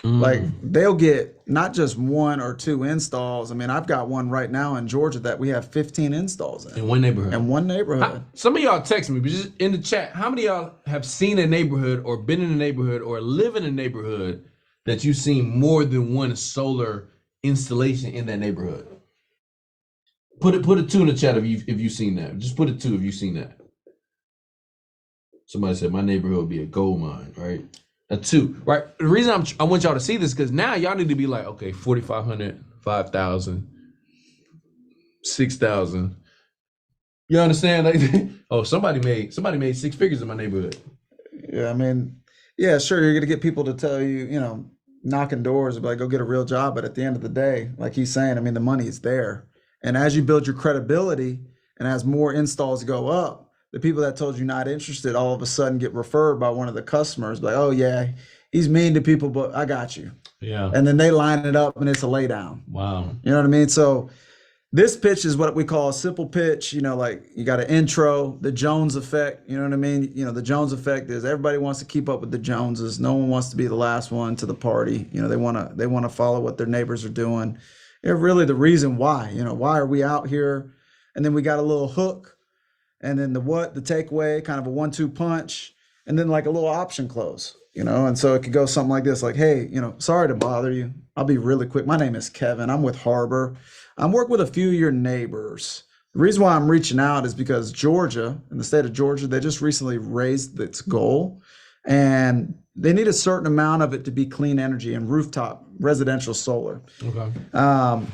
Like they'll get not just 1 or 2 installs. I mean, I've got one right now in Georgia that we have 15 installs In in one neighborhood. one neighborhood. Some of y'all text me, but just in the chat, how many of y'all have seen a neighborhood or been in a neighborhood or live in a neighborhood that you've seen more than one solar installation in that neighborhood? Put a 2 in the chat if you've seen that. Just put a 2 if you've seen that. Somebody said my neighborhood would be a gold mine, right? A 2, right? The reason I want y'all to see this because now y'all need to be like, okay, 4,500, 5,000, 6,000. You understand? Like, oh, somebody made 6 figures in my neighborhood. Yeah, I mean, yeah, sure, you're gonna get people to tell you, knocking doors, like go get a real job. But at the end of the day, like he's saying, I mean, the money is there. And as you build your credibility and as more installs go up, the people that told you not interested all of a sudden get referred by one of the customers, like, oh yeah, he's mean to people, but I got you. Yeah. And then they line it up and it's a lay down. Wow. You know what I mean? So this pitch is what we call a simple pitch. Like you got an intro, the Jones effect. You know what I mean? The Jones effect is everybody wants to keep up with the Joneses. No one wants to be the last one to the party. They want to follow what their neighbors are doing. They're really the reason why. Why are we out here? And then we got a little hook, and then the takeaway, kind of a 1-2 punch, and then like a little option close. And so it could go something like this, like, hey, sorry to bother you. I'll be really quick. My name is Kevin. I'm with Harbor. I'm working with a few of your neighbors. The reason why I'm reaching out is because Georgia, in the state of Georgia, they just recently raised its goal, and they need a certain amount of it to be clean energy and rooftop residential solar. Okay.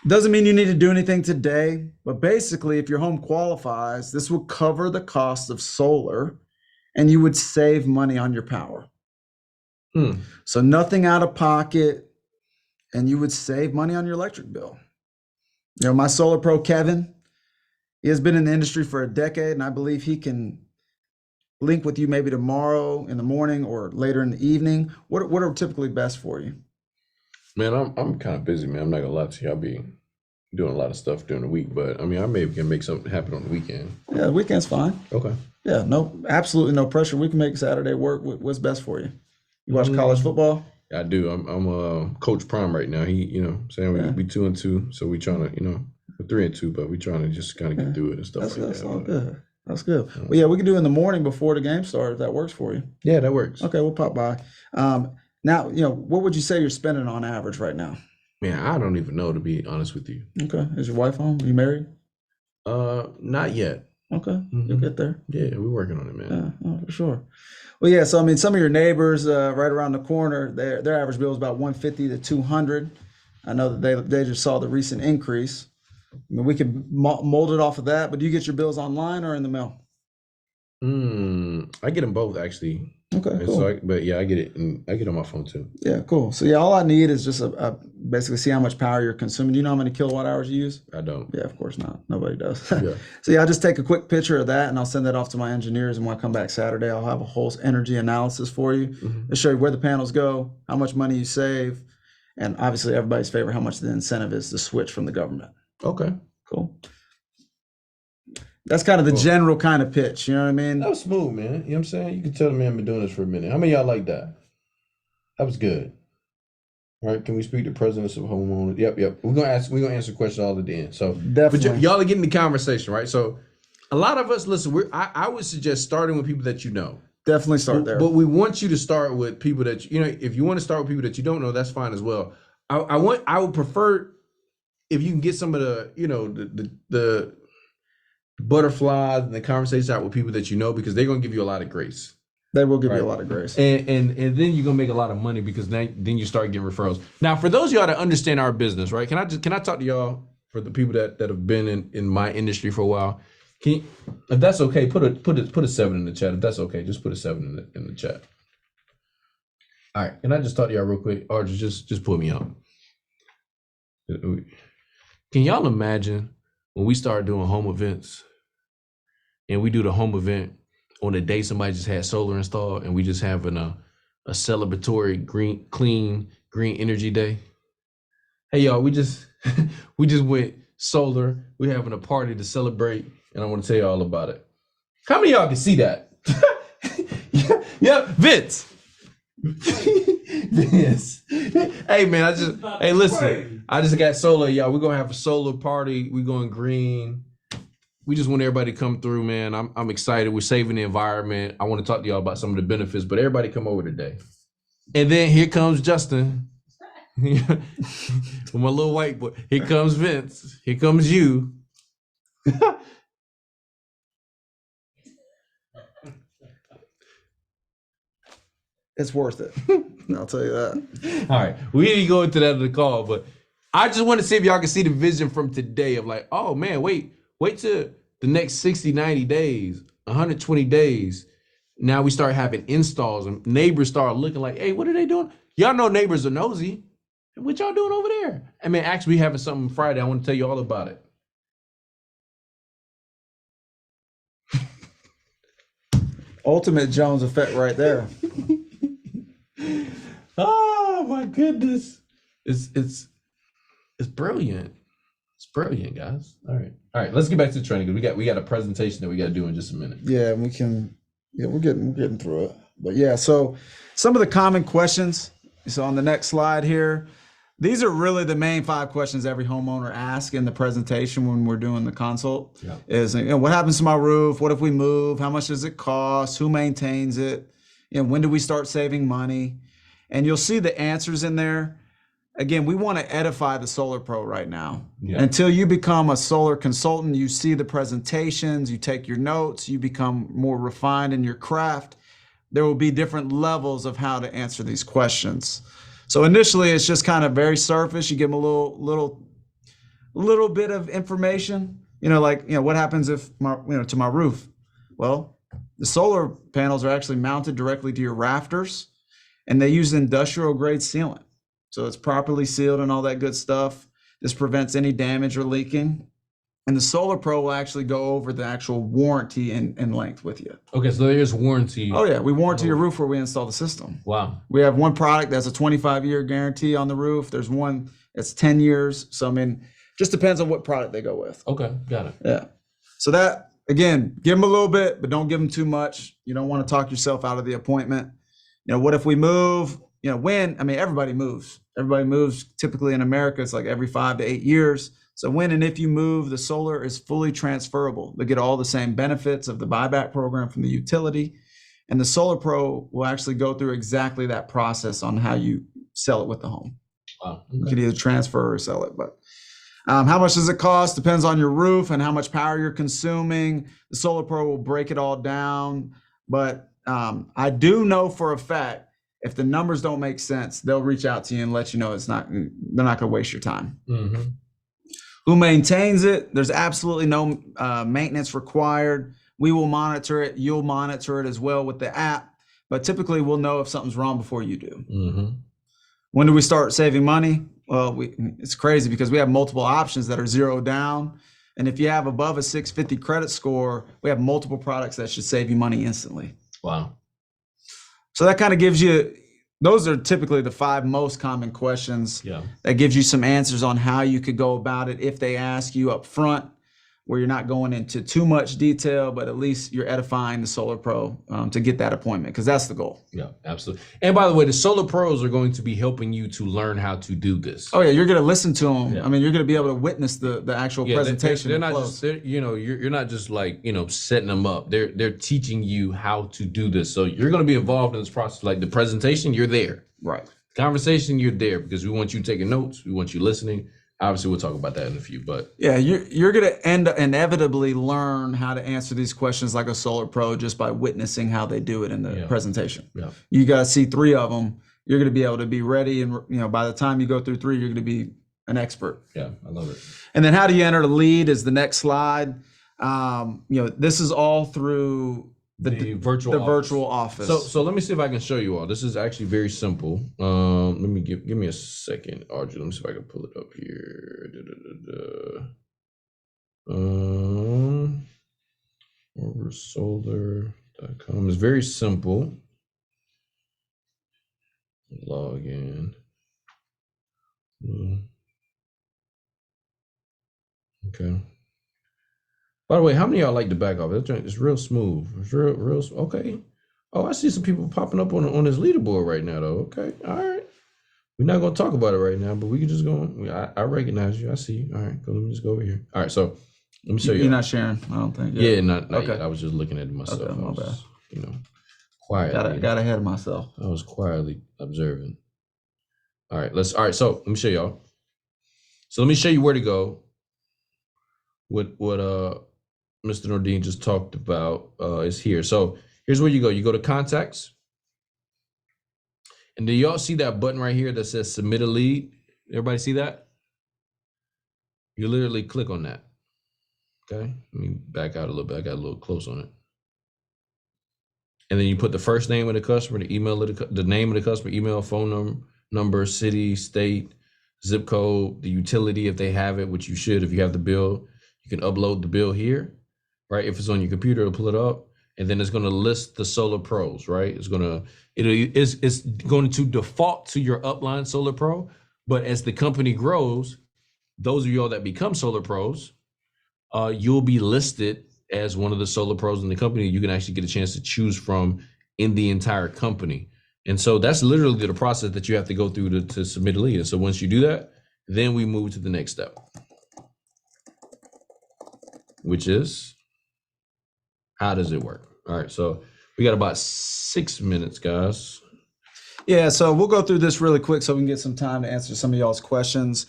Doesn't mean you need to do anything today, but basically, if your home qualifies, this will cover the cost of solar, and you would save money on your power. So nothing out of pocket, and you would save money on your electric bill. My Solar Pro, Kevin, he has been in the industry for a decade, and I believe he can link with you maybe tomorrow in the morning or later in the evening. What are typically best for you? Man, I'm kind of busy, man. I'm not gonna lie to you. I'll be doing a lot of stuff during the week, but I mean, I maybe can make something happen on the weekend. Yeah, the weekend's fine. Okay. Yeah, no, absolutely no pressure. We can make Saturday work. What's best for you? You watch college football? I do. I'm Coach Prime right now. He, saying we 2-2, so we trying to, we're 3-2, but we trying to just kind of get through it and stuff That's all that. good. That's good. Well, yeah, we can do it in the morning before the game starts if that works for you. Yeah, that works. Okay, we'll pop by. Now, what would you say you're spending on average right now? Man, I don't even know, to be honest with you. Okay. Is your wife home? Are you married? Not yet. Okay. You'll get there. Yeah, we're working on it, man. Yeah, for sure. Well, yeah. So I mean, some of your neighbors right around the corner, their average bill is about $150 to $200. I know that they just saw the recent increase. I mean, we can mold it off of that. But do you get your bills online or in the mail? I get them both actually. Okay, And cool. so, but yeah, I get it. I get it on my phone too. Yeah, cool. So yeah, all I need is just basically see how much power you're consuming. Do you know how many kilowatt hours you use? I don't. Yeah, of course not. Nobody does. Yeah. So yeah, I'll just take a quick picture of that and I'll send that off to my engineers. And when I come back Saturday, I'll have a whole energy analysis for you. It'll show you where the panels go, how much money you save, and obviously everybody's favorite, how much the incentive is to switch from the government. Okay. Cool. That's kind of the Cool. general kind of pitch. You know what I mean? That was smooth, man. You know what I'm saying? You can tell the man been doing this for a minute. How many of y'all like that? That was good. All right, can we speak to presidents of homeowners? Yep. We're gonna answer questions all at the end. So but Definitely. y'all are getting the conversation, right? So a lot of us, listen, I would suggest starting with people that you know. Definitely start there. But we want you to start with people that you know. If you want to start with people that you don't know, that's fine as well. I would prefer if you can get some of the, you know, the butterflies and the conversations out with people that you know, because they're gonna give you a lot of grace. They will give you a Right. lot of grace. And then you're gonna make a lot of money because then you start getting referrals. Now, for those of y'all that understand our business, right? Can I talk to y'all, for the people that have been in my industry for a while? Can you, if that's okay, put a 7 in the chat. If that's okay, just put a 7 in the chat. All right. Can I just talk to y'all real quick, or just put me on? Can y'all imagine when we start doing home events, and we do the home event on the day somebody just had solar installed, and we just having a celebratory clean green energy day? Hey y'all, we just went solar. We having a party to celebrate, and I want to tell you all about it. How many of y'all can see that? yeah, Vince. Vince. Hey man, hey listen, I just got solar, y'all. We're gonna have a solar party. We're going green. We just want everybody to come through, man. I'm excited. We're saving the environment. I want to talk to y'all about some of the benefits, but everybody come over today. And then here comes Justin. With my little white boy. Here comes Vince. Here comes you. It's worth it. I'll tell you that. All right. We need to go into that in the call, but I just want to see if y'all can see the vision from today of like, oh man, wait till the next 60, 90 days, 120 days. Now we start having installs and neighbors start looking like, hey, what are they doing? Y'all know neighbors are nosy. What y'all doing over there? I mean, actually, we having something Friday. I want to tell you all about it. Ultimate Jones effect right there. Oh my goodness. It's brilliant. It's brilliant, guys. All right. Let's get back to the training. We got a presentation that we got to do in just a minute. Yeah, we can. Yeah, we're getting through it. But yeah, so some of the common questions. So on the next slide here, these are really the main 5 questions every homeowner asks in the presentation when we're doing the consult. Yeah. Is, you know, what happens to my roof? What if we move? How much does it cost? Who maintains it? You know, when do we start saving money? And you'll see the answers in there. Again, we want to edify the Solar Pro right now. Yeah. Until you become a solar consultant, you see the presentations, you take your notes, you become more refined in your craft. There will be different levels of how to answer these questions. So initially, it's just kind of very surface. You give them a little bit of information. You know, like, you know, what happens if to my roof? Well, the solar panels are actually mounted directly to your rafters, and they use industrial grade sealant. So it's properly sealed and all that good stuff. This prevents any damage or leaking. And the Solar Pro will actually go over the actual warranty in length with you. Okay, so there is warranty. Oh yeah, we warranty your roof where we install the system. Wow. We have one product that's a 25-year guarantee on the roof. There's one that's 10 years. So I mean, just depends on what product they go with. Okay, got it. Yeah. So that, again, give them a little bit, but don't give them too much. You don't want to talk yourself out of the appointment. You know, what if we move? You know, when? I mean, everybody moves. Everybody moves. Typically in America, it's like every 5 to 8 years. So when and if you move, the solar is fully transferable. They get all the same benefits of the buyback program from the utility. And the Solar Pro will actually go through exactly that process on how you sell it with the home. Wow. You Okay. could either transfer or sell it, but how much does it cost? Depends on your roof and how much power you're consuming. The Solar Pro will break it all down. But I do know for a fact, if the numbers don't make sense, they'll reach out to you and let you know they're not going to waste your time. Mm-hmm. Who maintains it? There's absolutely no maintenance required. We will monitor it. You'll monitor it as well with the app. But typically, we'll know if something's wrong before you do. Mm-hmm. When do we start saving money? Well, it's crazy because we have multiple options that are zero down. And if you have above a 650 credit score, we have multiple products that should save you money instantly. Wow. So that kind of gives you, those are typically the 5 most common questions. Yeah. That gives you some answers on how you could go about it if they ask you up front, where you're not going into too much detail, but at least you're edifying the Solar Pro to get that appointment, because that's the goal. Yeah, absolutely. And by the way, the Solar Pros are going to be helping you to learn how to do this. Oh yeah, you're going to listen to them. Yeah. I mean, you're going to be able to witness the actual presentation. They're not close. just, you're not just like, setting them up. They're teaching you how to do this. So you're going to be involved in this process. Like the presentation, you're there. Right. Conversation, you're there because we want you taking notes. We want you listening. Obviously, we'll talk about that in a few, but Yeah, you're going to inevitably learn how to answer these questions like a Solar Pro just by witnessing how they do it in the presentation. yeah. You got to see 3 of them. You're going to be able to be ready, and by the time you go through 3, you're going to be an expert. Yeah, I love it. And then how do you enter the lead is the next slide. This is all through The virtual virtual office. So let me see if I can show you all. This is actually very simple. Let me give me a second, Audrey. Let me see if I can pull it up here. Oversolar.com is very simple. Log in. Okay. By the way, how many of y'all like the back off? It's real smooth. It's real. Okay. Oh, I see some people popping up on this leaderboard right now, though. Okay. All right. We're not going to talk about it right now, but we can just go on. I recognize you. I see you. All right. Let me just go over here. All right. So let me show you. You're not sharing, I don't think. Yeah, not Okay. yet. I was just looking at it myself. Okay, my I was, bad. Quietly. Got ahead of myself. I was quietly observing. All right. So let me show y'all. So let me show you where to go. What Mr. Nordine just talked about is here. So here's where you go. You go to contacts. And do y'all see that button right here that says submit a lead? Everybody see that? You literally click on that. Okay. Let me back out a little bit. I got a little close on it. And then you put the first name of the customer, the email of the name of the customer, email, phone number, city, state, zip code, the utility if they have it, which you should if you have the bill. You can upload the bill here, right? If it's on your computer, it'll pull it up, and then it's going to list the Solar Pros, right? It's going to default to your upline Solar Pro, but as the company grows, those of y'all that become Solar Pros, you'll be listed as one of the Solar Pros in the company. You can actually get a chance to choose from in the entire company, and so that's literally the process that you have to go through to submit a lead. And so once you do that, then we move to the next step, which is how does it work? All right, so we got about 6 minutes, guys. Yeah, so we'll go through this really quick so we can get some time to answer some of y'all's questions.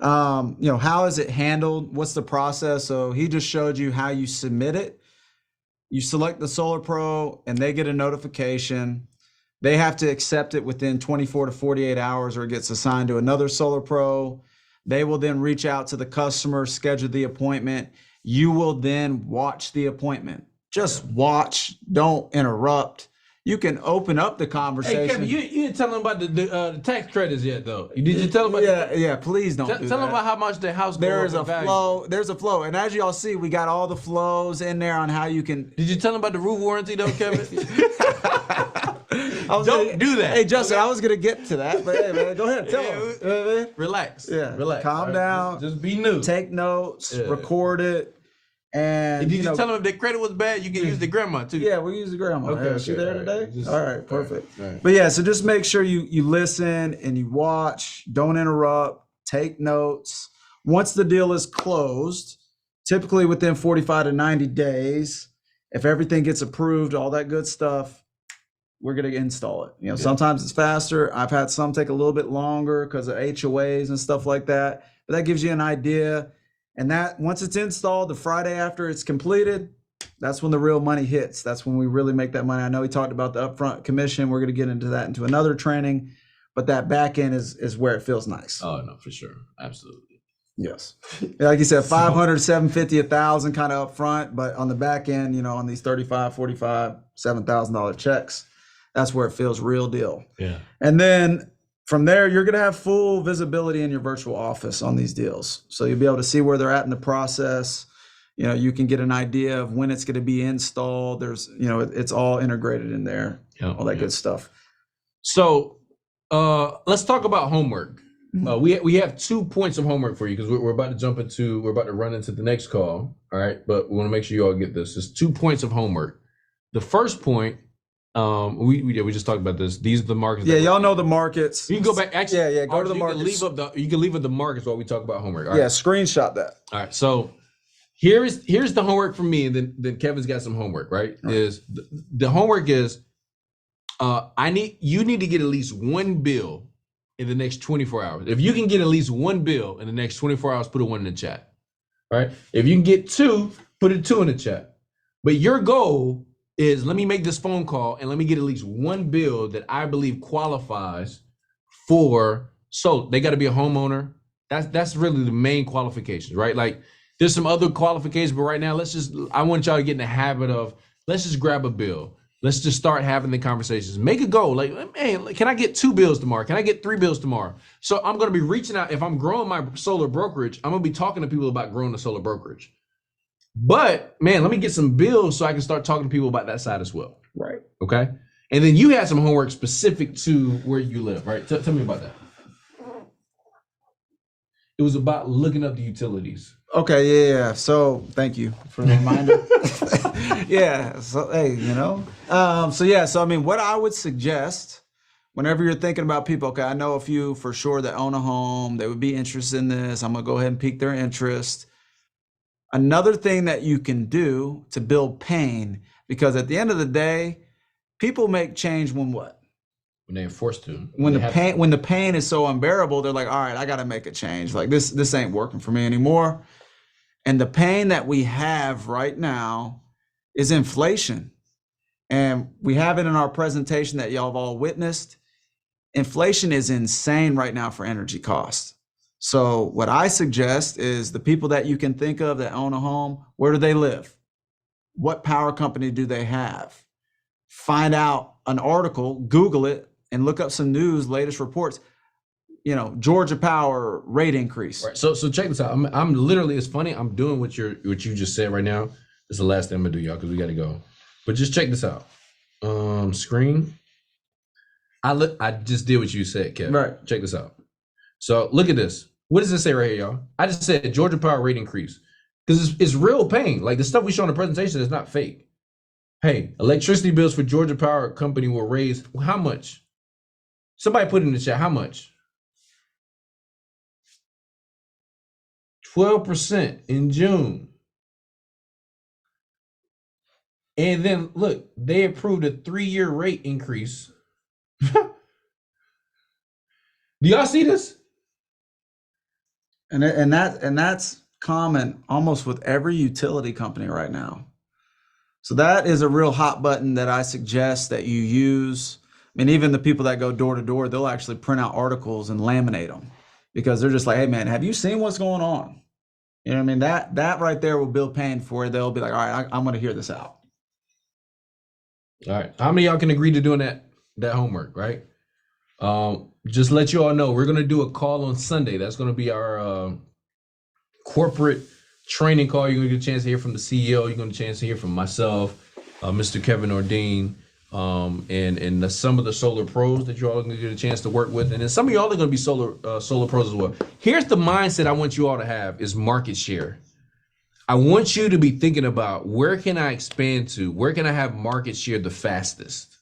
How is it handled? What's the process? So he just showed you how you submit it. You select the Solar Pro and they get a notification. They have to accept it within 24 to 48 hours or it gets assigned to another Solar Pro. They will then reach out to the customer, schedule the appointment. You will then watch the appointment. Just watch, don't interrupt. You can open up the Hey, conversation. Kevin, you didn't tell them about the tax credits yet, though. Did you tell them about Yeah, please don't do tell them that. about how much the house There goes is up a in value. flow. There's a flow. And as y'all see, we got all the flows in there on how you can. Did you tell them about the roof warranty, though, Kevin? Don't do that. Hey, Justin, I was going to get to that, but hey, man, go ahead. Tell them. You know what I mean? Relax. Yeah, Relax. calm All right? down. Just be new. Take notes, Yeah. record it. And Did you tell them if their credit was bad, you can use the grandma, too? Yeah, we use the grandma. Okay, Is she okay, there all right. today? Just- all right, perfect. all right. But yeah, so just make sure you listen and you watch. Don't interrupt. Take notes. Once the deal is closed, typically within 45 to 90 days, if everything gets approved, all that good stuff, we're going to install it. Sometimes it's faster. I've had some take a little bit longer because of HOAs and stuff like that. But that gives you an idea. And that once it's installed, the Friday after it's completed, that's when the real money hits. That's when we really make that money. I know we talked about the upfront commission. We're going to get into that into another training, but that back end is where it feels nice. Oh, no, for sure. Absolutely. Yes. Like you said, 500, 750, 1,000 kind of up front, but on the back end, you know, on these 35, 45, $7,000 checks, that's where it feels real deal. Yeah. And then from there, you're going to have full visibility in your virtual office on these deals. So you'll be able to see where they're at in the process. You know, you can get an idea of when it's going to be installed. There's, you know, it's all integrated in there, all that good stuff. So let's talk about homework. We have 2 points of homework for you because we're about to run into the next call. All right, but we want to make sure you all get this. There's 2 points of homework. The first point, we just talked about this. These are the markets. Yeah, y'all know the markets. You can go back. Actually, yeah. Go to the markets. You can leave up the markets while we talk about homework. All right? Yeah, screenshot that. All right. So here's the homework for me, and then Kevin's got some homework. Right? Is the homework is you need to get at least one bill in the next 24 hours. If you can get at least one bill in the next 24 hours, put a 1 in the chat. All right. If you can get 2, put a 2 in the chat. But your goal is, let me make this phone call and let me get at least one bill that I believe qualifies for. So they got to be a homeowner. That's really the main qualifications, right? Like there's some other qualifications, but right now I want y'all to get in the habit of, let's just grab a bill. Let's just start having the conversations. Make a goal. Like, man, can I get 2 bills tomorrow? Can I get 3 bills tomorrow? So I'm going to be reaching out. If I'm growing my solar brokerage, I'm going to be talking to people about growing the solar brokerage. But man, let me get some bills so I can start talking to people about that side as well. Right. Okay. And then you had some homework specific to where you live, right? Tell me about that. It was about looking up the utilities. Okay, yeah. So thank you for the reminder. Yeah. So hey, you know. So I mean, what I would suggest whenever you're thinking about people, okay, I know a few for sure that own a home, they would be interested in this. I'm gonna go ahead and pique their interest. Another thing that you can do to build pain, because at the end of the day, people make change when what? When they're forced to. When the pain is so unbearable, they're like, all right, I got to make a change. Like this ain't working for me anymore. And the pain that we have right now is inflation. And we have it in our presentation that y'all have all witnessed. Inflation is insane right now for energy costs. So what I suggest is the people that you can think of that own a home, where do they live? What power company do they have? Find out an article, Google it, and look up some news, latest reports. You know, Georgia Power rate increase. Right. So check this out. I'm literally, it's funny. I'm doing what you just said right now. This is the last thing I'm gonna do, y'all, because we got to go. But just check this out. Screen. I just did what you said, Kevin. Right. Check this out. So look at this. What does it say right here, y'all? I just said Georgia Power rate increase because it's real pain. Like the stuff we show in the presentation is not fake. Hey, electricity bills for Georgia Power Company will raise how much? Somebody put in the chat, how much? 12% in June. And then look, they approved a 3-year rate increase. Do y'all see this? And that's common almost with every utility company right now. So that is a real hot button that I suggest that you use. I mean, even the people that go door to door, they'll actually print out articles and laminate them because they're just like, hey man, have you seen what's going on? You know what I mean? That right there will build pain for you. They'll be like, all right, I'm going to hear this out. All right. How many of y'all can agree to doing that homework, right? Just let you all know, we're going to do a call on Sunday. That's going to be our corporate training call. You're going to get a chance to hear from the CEO. You're going to get a chance to hear from myself, Mr. Kevin Ordine, and some of the solar pros that you're all going to get a chance to work with. And then some of y'all are going to be solar pros as well. Here's the mindset I want you all to have is market share. I want you to be thinking about where can I expand to? Where can I have market share the fastest?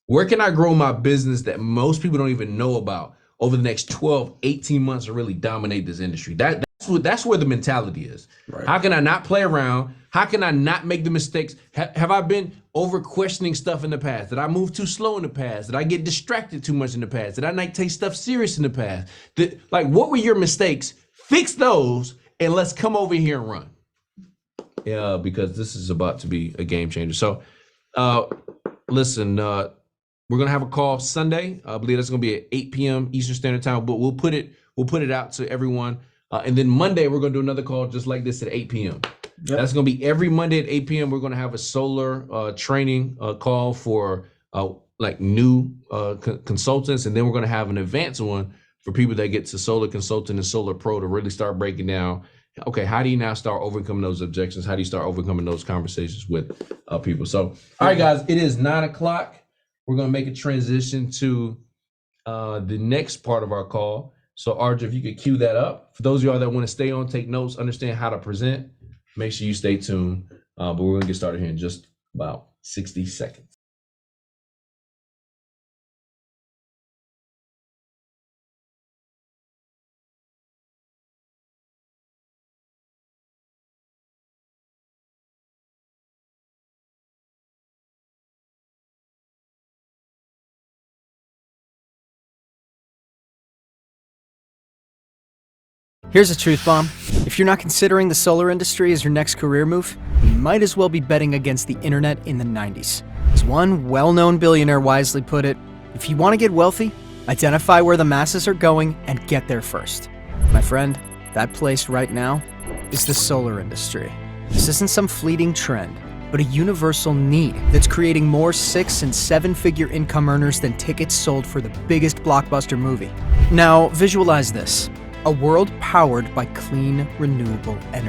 Where can I grow my business that most people don't even know about over the next 12, 18 months to really dominate this industry? That's where the mentality is. Right. How can I not play around? How can I not make the mistakes? Have I been over questioning stuff in the past? Did I move too slow in the past? Did I get distracted too much in the past? Did I not take stuff serious in the past? What were your mistakes? Fix those and let's come over here and run. Yeah, because this is about to be a game changer. So listen, we're gonna have a call Sunday. I believe that's gonna be at 8 p.m. Eastern Standard Time, but we'll put it out to everyone. And then Monday, we're going to do another call just like this at 8 p.m. That's going to be every Monday at 8 p.m. We're going to have a solar training call for like new consultants. And then we're going to have an advanced one for people that get to Solar Consultant and Solar Pro to really start breaking down, okay, how do you now start overcoming those objections? How do you start overcoming those conversations with people? So, all right, guys, it is 9 o'clock. We're going to make a transition to the next part of our call. So, Ardra, if you could cue that up. For those of y'all that want to stay on, take notes, understand how to present, make sure you stay tuned. But we're going to get started here in just about 60 seconds. Here's a truth bomb. If you're not considering the solar industry as your next career move, you might as well be betting against the internet in the 90s. As one well-known billionaire wisely put it, if you want to get wealthy, identify where the masses are going and get there first. My friend, that place right now is the solar industry. This isn't some fleeting trend, but a universal need that's creating more 6- and 7-figure income earners than tickets sold for the biggest blockbuster movie. Now, visualize this. A world powered by clean, renewable energy.